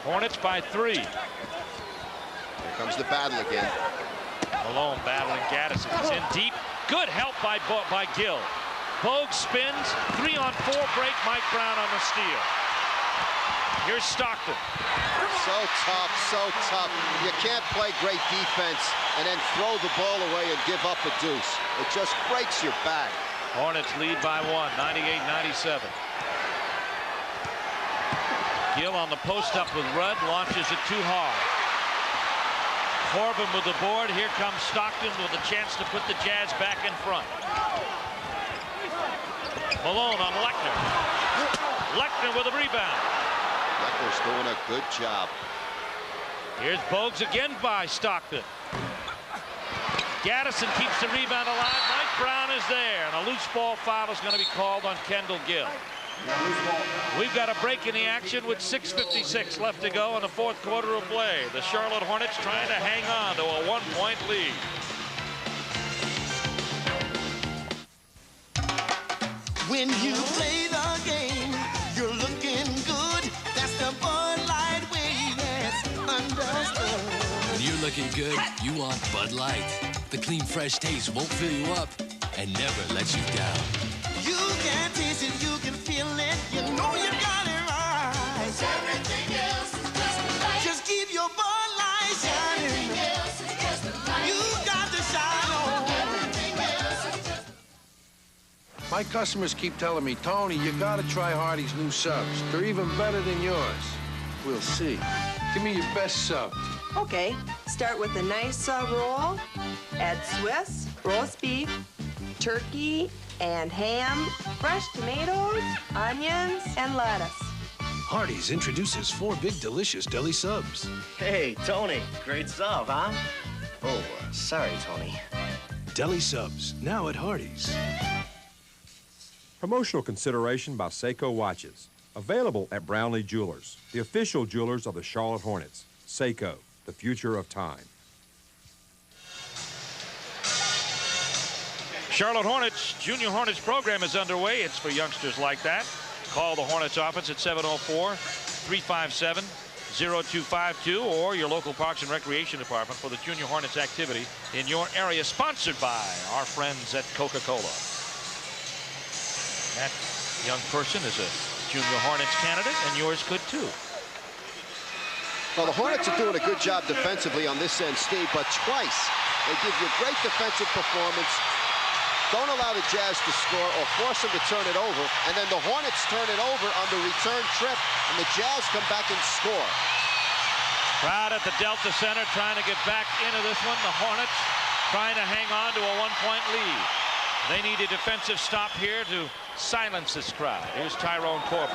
Hornets by 3. Here comes the battle again. Malone battling Gaddison. It's in deep. Good help by Gill. Bogues spins. 3-on-4 break. Mike Brown on the steal. Here's Stockton. So tough, so tough. You can't play great defense and then throw the ball away and give up a deuce. It just breaks your back. Hornets lead by 1, 98-97. Gill on the post up with Rudd, launches it too hard. Corbin with the board. Here comes Stockton with a chance to put the Jazz back in front. Malone on Lechner. Lechner with a rebound. Lechner's doing a good job. Here's Bogues again by Stockton. Gaddison keeps the rebound alive. Mike Brown is there, and a loose ball foul is going to be called on Kendall Gill. We've got a break in the action with 6:56 left to go in the fourth quarter of play. The Charlotte Hornets trying to hang on to a 1-point lead. When you play the game, you're looking good. That's the Bud Light way, yes, understood. When you're looking good, you want Bud Light. The clean, fresh taste won't fill you up and never let you down. You can taste it, you can feel it, you know you got it right. Everything else is just a light. Just keep your Bud Light shining. Everything else is just a light. You got to shine on. Everything else is just. My customers keep telling me, Tony, you gotta try Hardee's new subs. They're even better than yours. We'll see. Give me your best sub. Okay, start with a nice sub roll. Add Swiss, roast beef, turkey, and ham, fresh tomatoes, onions, and lettuce. Hardee's introduces 4 big delicious deli subs. Hey, Tony, great sub, huh? Oh, sorry, Tony. Deli subs, now at Hardee's. Promotional consideration by Seiko Watches. Available at Brownlee Jewelers, the official jewelers of the Charlotte Hornets. Seiko, the future of time. Charlotte Hornets Junior Hornets program is underway. It's for youngsters like that. Call the Hornets office at 704-357-0252 or your local Parks and Recreation Department for the Junior Hornets activity in your area, sponsored by our friends at Coca-Cola. That young person is a Junior Hornets candidate, and yours could too. Well, the Hornets are doing a good job defensively on this end, Steve, but twice they give you a great defensive performance. Don't allow the Jazz to score or force them to turn it over, and then the Hornets turn it over on the return trip, and the Jazz come back and score. Crowd at the Delta Center trying to get back into this one. The Hornets trying to hang on to a 1-point lead. They need a defensive stop here to silence this crowd. Here's Tyrone Corbin.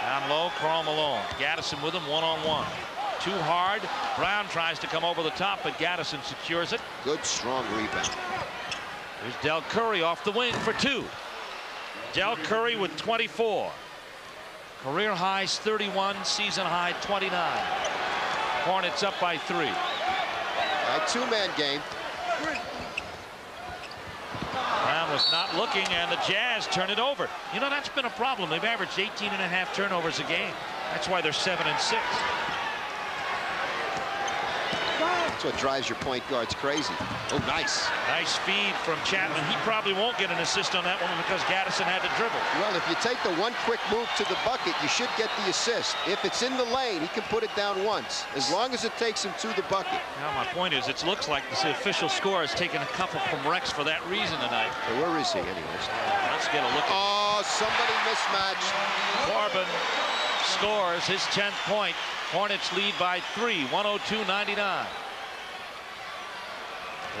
Down low, Karl Malone. Gaddison with him one-on-one. Too hard. Brown tries to come over the top, but Gaddison secures it. Good, strong rebound. Here's Del Curry off the wing for 2. Del Curry with 24. Career highs 31, season high 29. Hornets up by 3. A 2-man game. Brown was not looking, and the Jazz turn it over. You know, that's been a problem. They've averaged 18.5 turnovers a game. That's why they're 7-6. That's what drives your point guards crazy. Oh, nice. Nice feed from Chapman. He probably won't get an assist on that one because Gaddison had to dribble. Well, if you take the one quick move to the bucket, you should get the assist. If it's in the lane, he can put it down once, as long as it takes him to the bucket. Now, my point is, it looks like the official score has taken a couple from Rex for that reason tonight. So where is he, anyways? Let's get a look. Oh, somebody mismatched. Corbin scores his 10th point. Hornets lead by 3, 102-99.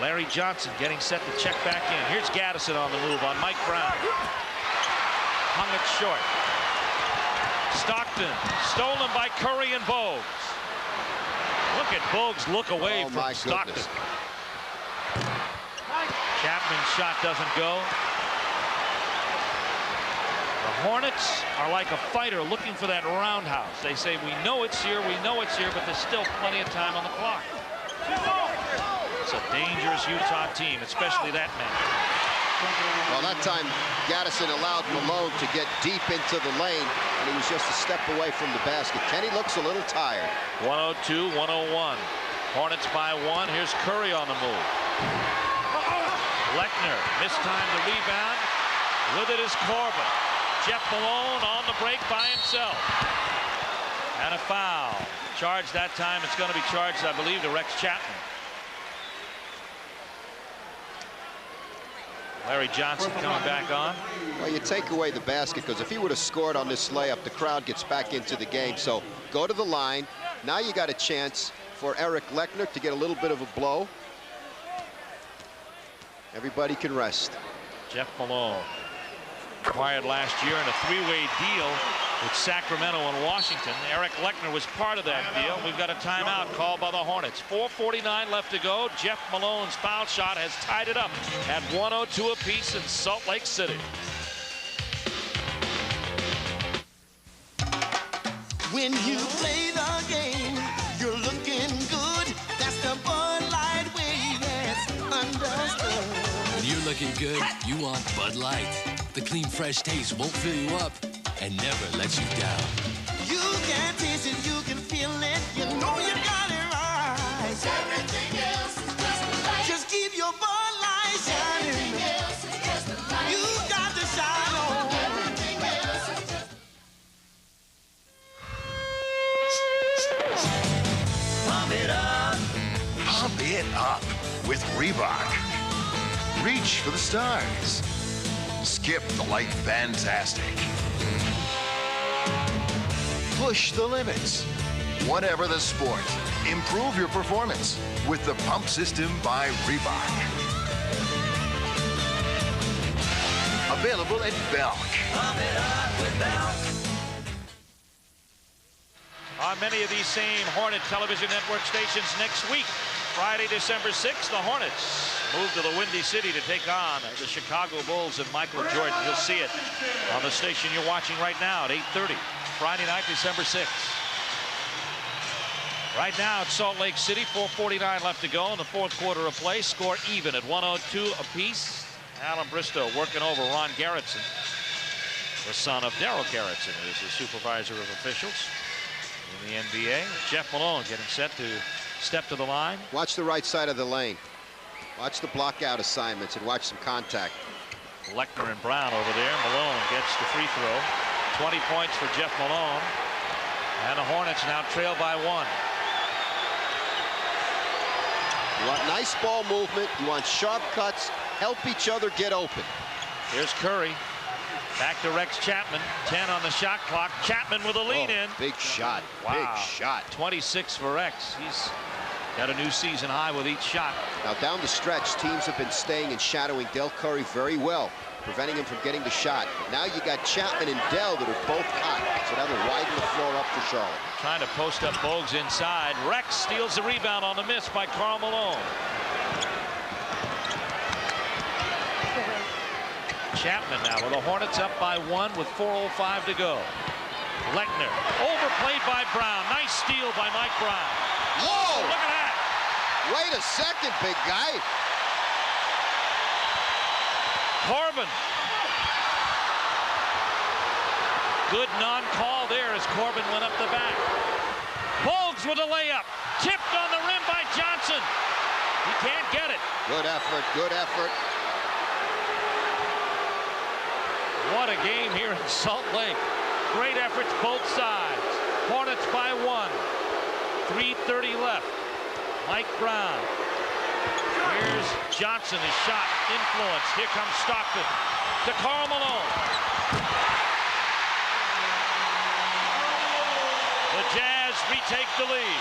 Larry Johnson getting set to check back in. Here's Gaddison on the move on Mike Brown. Hung it short. Stockton stolen by Curry and Bogues. Look at Bogues look away from Stockton. Goodness. Chapman's shot doesn't go. The Hornets are like a fighter looking for that roundhouse. They say, we know it's here, but there's still plenty of time on the clock. It's a dangerous Utah team, especially that man. Well, that time Gaddison allowed Malone to get deep into the lane, and he was just a step away from the basket. Kenny looks a little tired. 102-101. Hornets by 1. Here's Curry on the move. Lechner mistimed the rebound. With it is Corbin. Jeff Malone on the break by himself. And a foul. Charged that time. It's going to be charged, I believe, to Rex Chapman. Larry Johnson coming back on. Well, you take away the basket, because if he would have scored on this layup, the crowd gets back into the game. So go to the line. Now you got a chance for Eric Lechner to get a little bit of a blow. Everybody can rest. Jeff Malone, acquired last year in a three-way deal with Sacramento and Washington. Eric Lechner was part of that deal. We've got a timeout called by the Hornets. 4:49 left to go. Jeff Malone's foul shot has tied it up at 102 apiece in Salt Lake City. When you play the game, you're looking good. That's the Bud Light way, yes, understood. When you're looking good, you want Bud Light. The clean, fresh taste won't fill you up and never let you down. You can taste it, you can feel it, you know you got it right. Everything else is just the light. Just keep your Bud Light shining. Everything else is just the light. You got to shine on. Everything else is just... Pump it up. Pump it up with Reebok. Reach for the stars. Skip the light fantastic. Push the limits. Whatever the sport, improve your performance with the pump system by Reebok. Available at Belk. Pump it up with Belk. On many of these same Hornet television network stations next week, Friday, December 6th, the Hornets move to the Windy City to take on the Chicago Bulls and Michael Jordan. You'll see it on the station you're watching right now at 8:30, Friday night, December 6th. Right now it's Salt Lake City, 4:49 left to go in the fourth quarter of play. Score even at 102 apiece. Alan Bristow working over Ron Garrettson, the son of Darryl Garrettson, who is the supervisor of officials in the NBA. Jeff Malone getting set to step to the line. Watch the right side of the lane. Watch the block out assignments and watch some contact. Lechner and Brown over there. Malone gets the free throw. 20 points for Jeff Malone. And the Hornets now trail by 1. You want nice ball movement. You want sharp cuts. Help each other get open. Here's Curry. Back to Rex Chapman. 10 on the shot clock. Chapman with a lead in. Big shot. Wow. Big shot. 26 for Rex. He's got a new season high with each shot. Now down the stretch, teams have been staying and shadowing Del Curry very well, preventing him from getting the shot. But now you got Chapman and Dell that are both hot, so that'll widen the floor up for Charlotte. Trying to post up Bogues inside. Rex steals the rebound on the miss by Karl Malone. Chapman now with the Hornets up by 1 with 4:05 to go. Lechner overplayed by Brown. Nice steal by Mike Brown. Whoa! Look at that. Wait a second, big guy. Corbin. Good non-call there as Corbin went up the back. Bogues with a layup. Tipped on the rim by Johnson. He can't get it. Good effort. Good effort. What a game here in Salt Lake. Great efforts both sides. Hornets by 1. 3:30 left. Mike Brown. Here's Johnson, his shot influenced. Here comes Stockton to Karl Malone. The Jazz retake the lead.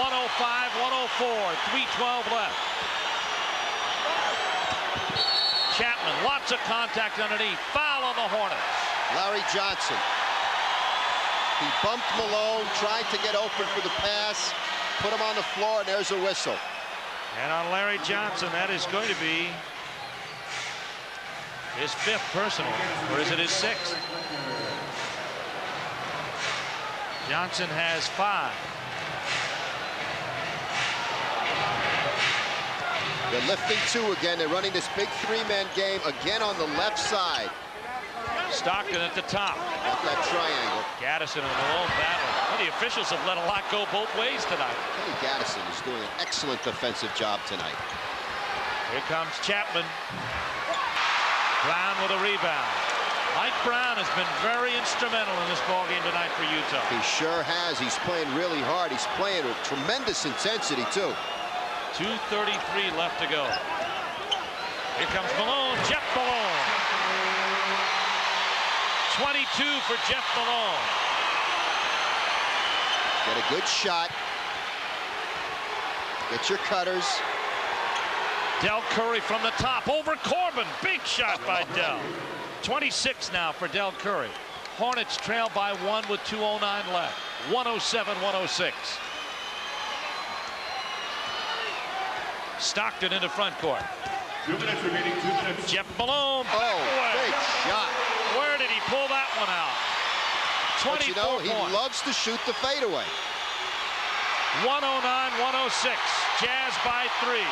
105-104, 3:12 left. Chapman, lots of contact underneath. Foul on the Hornets. Larry Johnson. He bumped Malone, tried to get open for the pass, put him on the floor, and there's a whistle. And on Larry Johnson, that is going to be his 5th personal, or is it his 6th? Johnson has 5. They're lifting 2 again. They're running this big 3-man game again on the left side. Stockton at the top. Got that triangle. Gaddison and Malone battling. Well, the officials have let a lot go both ways tonight. Kenny Gaddison is doing an excellent defensive job tonight. Here comes Chapman. Brown with a rebound. Mike Brown has been very instrumental in this ballgame tonight for Utah. He sure has. He's playing really hard. He's playing with tremendous intensity, too. 2:33 left to go. Here comes Malone. Jeff Malone. 22 for Jeff Malone. Get a good shot. Get your cutters. Del Curry from the top over Corbin. Big shot by Del. 26 now for Del Curry. Hornets trail by 1 with 2:09 left. 107-106. Stockton into front court. 2 minutes remaining, 2 minutes. Jeff Malone. Big shot. Where did he pull that one out? 24 But you know, he points. loves to shoot the fadeaway. 109-106. Jazz by 3.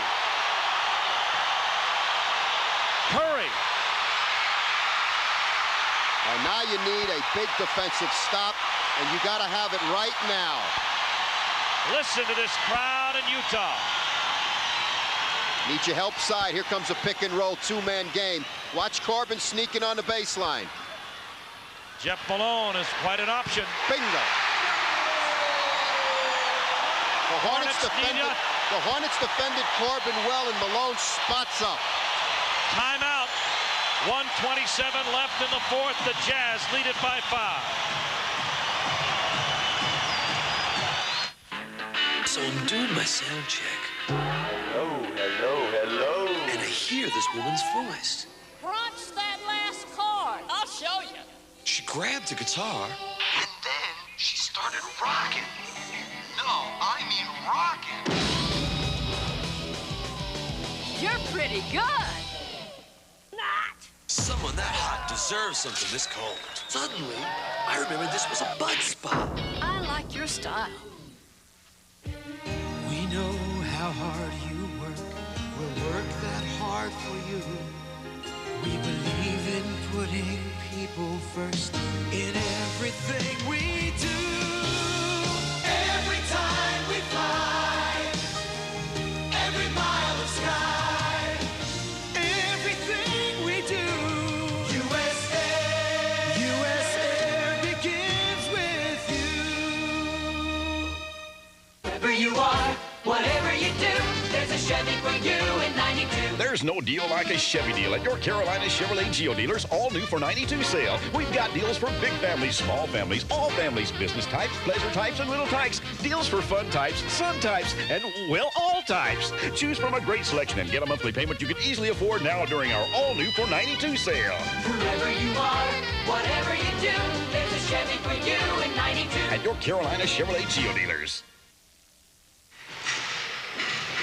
Curry. Now you need a big defensive stop, and you got to have it right now. Listen to this crowd in Utah. Need your help side. Here comes a pick and roll 2-man game. Watch Corbin sneaking on the baseline. Jeff Malone is quite an option. Bingo. The Hornets defended Corbin well, and Malone spots up. Timeout. 1:27 left in the fourth. The Jazz lead it by 5. So I'm doing my sound check. Hello. And I hear this woman's voice. Crunch that last chord. I'll show you. She grabbed the guitar. And then she started rocking. No, I mean rocking. You're pretty good. Not. Someone that hot deserves something this cold. Suddenly, I remembered this was a bud spot. I like your style. We know how hard you work. We'll work that hard for you. We believe in putting people first in everything we do. Every time we fly, every mile of sky, everything we do. USA, USA begins with you. Wherever you are, whatever you do, there's a Chevy for you in 92. There's no deal like a Chevy deal at your Carolina Chevrolet Geo dealers. All new for 92 sale. We've got deals for big families, small families, all families, business types, pleasure types, and little types. Deals for fun types, sun types, and, well, all types. Choose from a great selection and get a monthly payment you can easily afford now during our all new for 92 sale. Whoever you are, whatever you do, there's a Chevy for you in 92. At your Carolina Chevrolet Geo dealers.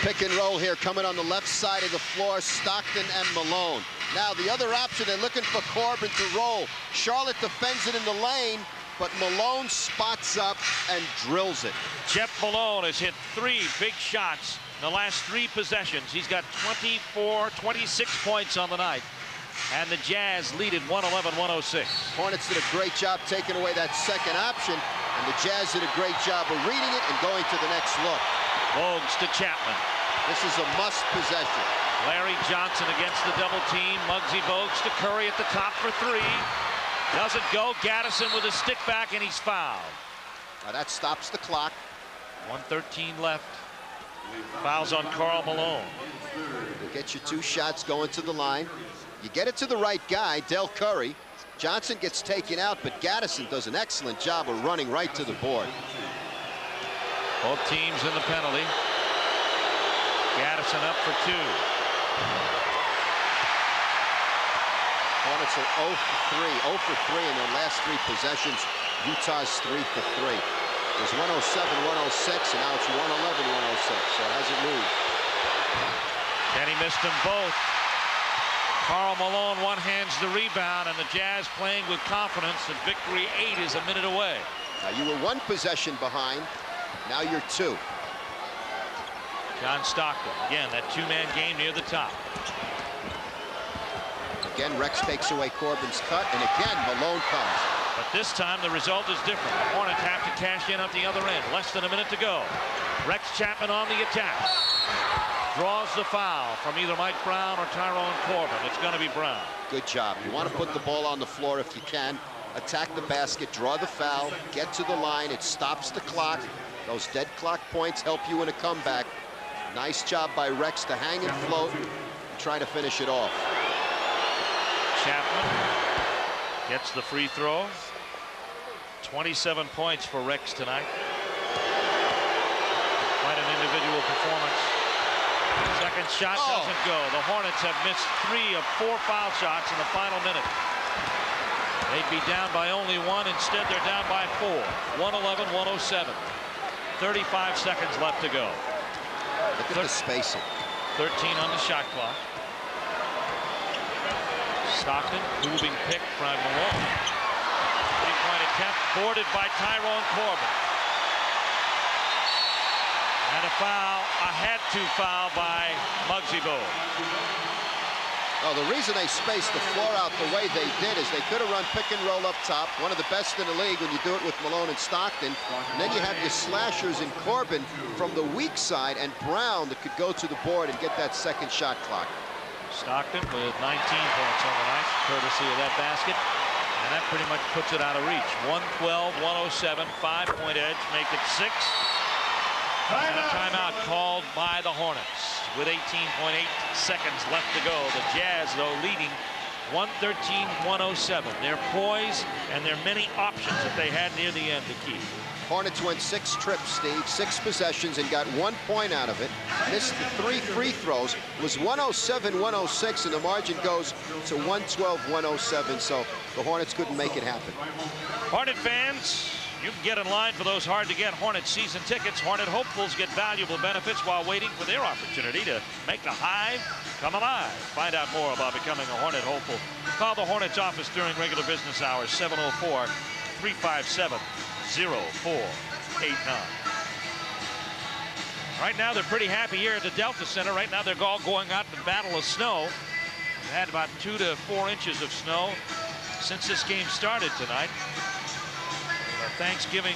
Pick and roll here coming on the left side of the floor, Stockton and Malone. Now the other option, they're looking for Corbin to roll. Charlotte defends it in the lane, but Malone spots up and drills it. Jeff Malone has hit 3 big shots in the last 3 possessions. He's got 26 points on the night. And the Jazz lead it 111-106. Hornets did a great job taking away that second option, and the Jazz did a great job of reading it and going to the next look. Bogues to Chapman. This is a must possession. Larry Johnson against the double team. Muggsy Bogues to Curry at the top for 3. Doesn't go. Gaddison with a stick back, and he's fouled. Now that stops the clock. 1:13 left. Fouls on Karl Malone. You get your 2 shots going to the line. You get it to the right guy, Del Curry. Johnson gets taken out, but Gaddison does an excellent job of running right to the board. Both teams in the penalty. Gaddison up for 2. Hornets are 0 for 3 in their last 3 possessions. Utah's 3 for 3. It was 107-106, and now it's 111-106, so it hasn't moved. Kenny missed them both. Karl Malone one-hands the rebound, and the Jazz playing with confidence, and victory 8 is a minute away. Now you were 1 possession behind. Now you're 2. John Stockton, again, that 2-man game near the top. Again, Rex takes away Corbin's cut, and again, Malone comes. But this time, the result is different. The Hornets have to cash in at the other end. Less than a minute to go. Rex Chapman on the attack. Draws the foul from either Mike Brown or Tyrone Corbin. It's going to be Brown. Good job. You want to put the ball on the floor if you can. Attack the basket, draw the foul, get to the line. It stops the clock. Those dead clock points help you in a comeback. Nice job by Rex to hang and float and try to finish it off. Chapman gets the free throw. 27 points for Rex tonight. Quite an individual performance. Second shot doesn't go. The Hornets have missed 3 of 4 foul shots in the final minute. They'd be down by only 1. Instead, they're down by 4. 111-107. 35 seconds left to go. Look at the spacing. 13 on the shot clock. Stockton, moving pick from Malone. 3-point attempt boarded by Tyrone Corbin. And a foul, a had-to foul by Muggsy Bogues. Oh, the reason they spaced the floor out the way they did is they could have run pick and roll up top, one of the best in the league when you do it with Malone and Stockton. And then you have your slashers in Corbin from the weak side and Brown that could go to the board and get that second shot clock. Stockton with 19 points on the night, courtesy of that basket. And that pretty much puts it out of reach. 112-107, 5-point edge, make it 6. And a timeout called by the Hornets with 18.8 seconds left to go. The Jazz, though, leading 113-107. Their poise and their many options that they had near the end to keep. Hornets went 6 trips, Steve, 6 possessions, and got 1 point out of it. Missed the 3 free throws. Was 107-106, and the margin goes to 112-107. So the Hornets couldn't make it happen. Hornet fans, you can get in line for those hard-to-get Hornet season tickets. Hornet hopefuls get valuable benefits while waiting for their opportunity to make the Hive come alive. Find out more about becoming a Hornet hopeful. Call the Hornets office during regular business hours, 704-357-0489. Right now, they're pretty happy here at the Delta Center. Right now, they're all going out to battle of snow. They've had about 2 to 4 inches of snow since this game started tonight. Thanksgiving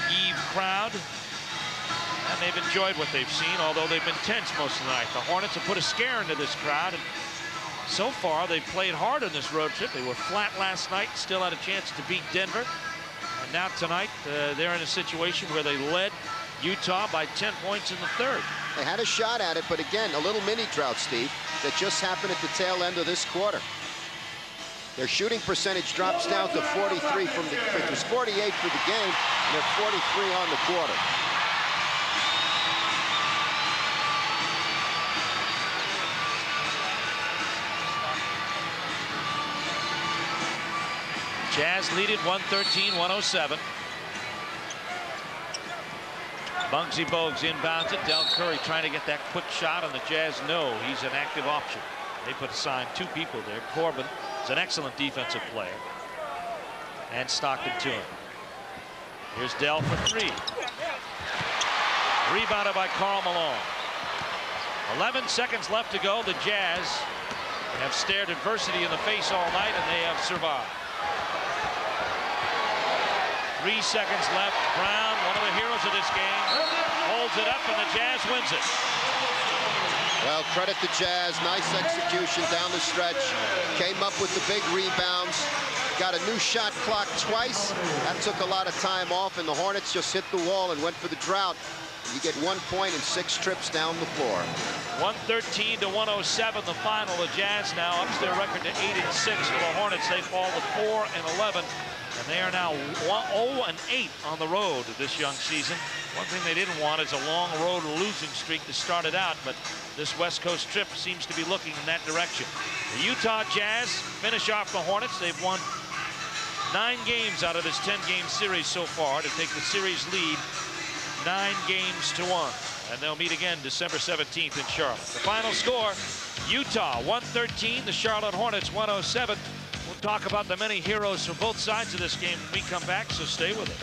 Eve crowd, and they've enjoyed what they've seen, although they've been tense most of the night. The Hornets have put a scare into this crowd, and so far they've played hard on this road trip. They were flat last night, still had a chance to beat Denver, and now tonight they're in a situation where they led Utah by 10 points in the third. They had a shot at it, but again, a little mini drought, Steve, that just happened at the tail end of this quarter. Their shooting percentage drops down to 43 from the, it was 48 for the game, and they're 43 on the quarter. Jazz lead it 113-107. Muggsy Bogues inbounds it. Del Curry trying to get that quick shot on the Jazz. No, he's an active option. They put aside 2 people there. Corbin is an excellent defensive player. And Stockton to him. Here's Dell for 3. Rebounded by Karl Malone. 11 seconds left to go. The Jazz have stared adversity in the face all night, and they have survived. 3 seconds left. Brown, one of the heroes of this game, holds it up, and the Jazz wins it. Well, credit the Jazz. Nice execution down the stretch. Came up with the big rebounds. Got a new shot clock twice. That took a lot of time off, and the Hornets just hit the wall and went for the drought. You get 1 point and 6 trips down the floor. 113-107, the final. The Jazz now ups their record to 8-6. For the Hornets, they fall to 4-11. And they are now 0-8 on the road this young season. One thing they didn't want is a long road losing streak to start it out, but this West Coast trip seems to be looking in that direction. The Utah Jazz finish off the Hornets. They've won 9 games out of this 10-game series so far to take the series lead 9-1. And they'll meet again December 17th in Charlotte. The final score, Utah 113, the Charlotte Hornets 107. We'll talk about the many heroes from both sides of this game when we come back, so stay with us.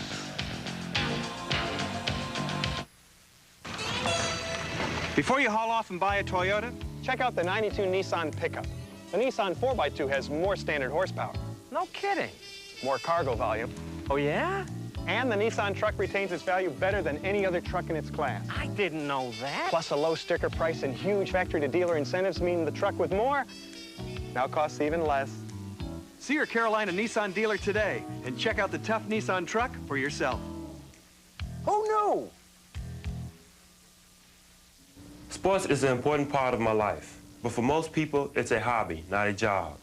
Before you haul off and buy a Toyota, check out the 92 Nissan pickup. The Nissan 4x2 has more standard horsepower. No kidding. More cargo volume. Oh, yeah? And the Nissan truck retains its value better than any other truck in its class. I didn't know that. Plus a low sticker price and huge factory-to-dealer incentives mean the truck with more now costs even less. See your Carolina Nissan dealer today and check out the tough Nissan truck for yourself. Who knew? Sports is an important part of my life, but for most people, it's a hobby, not a job.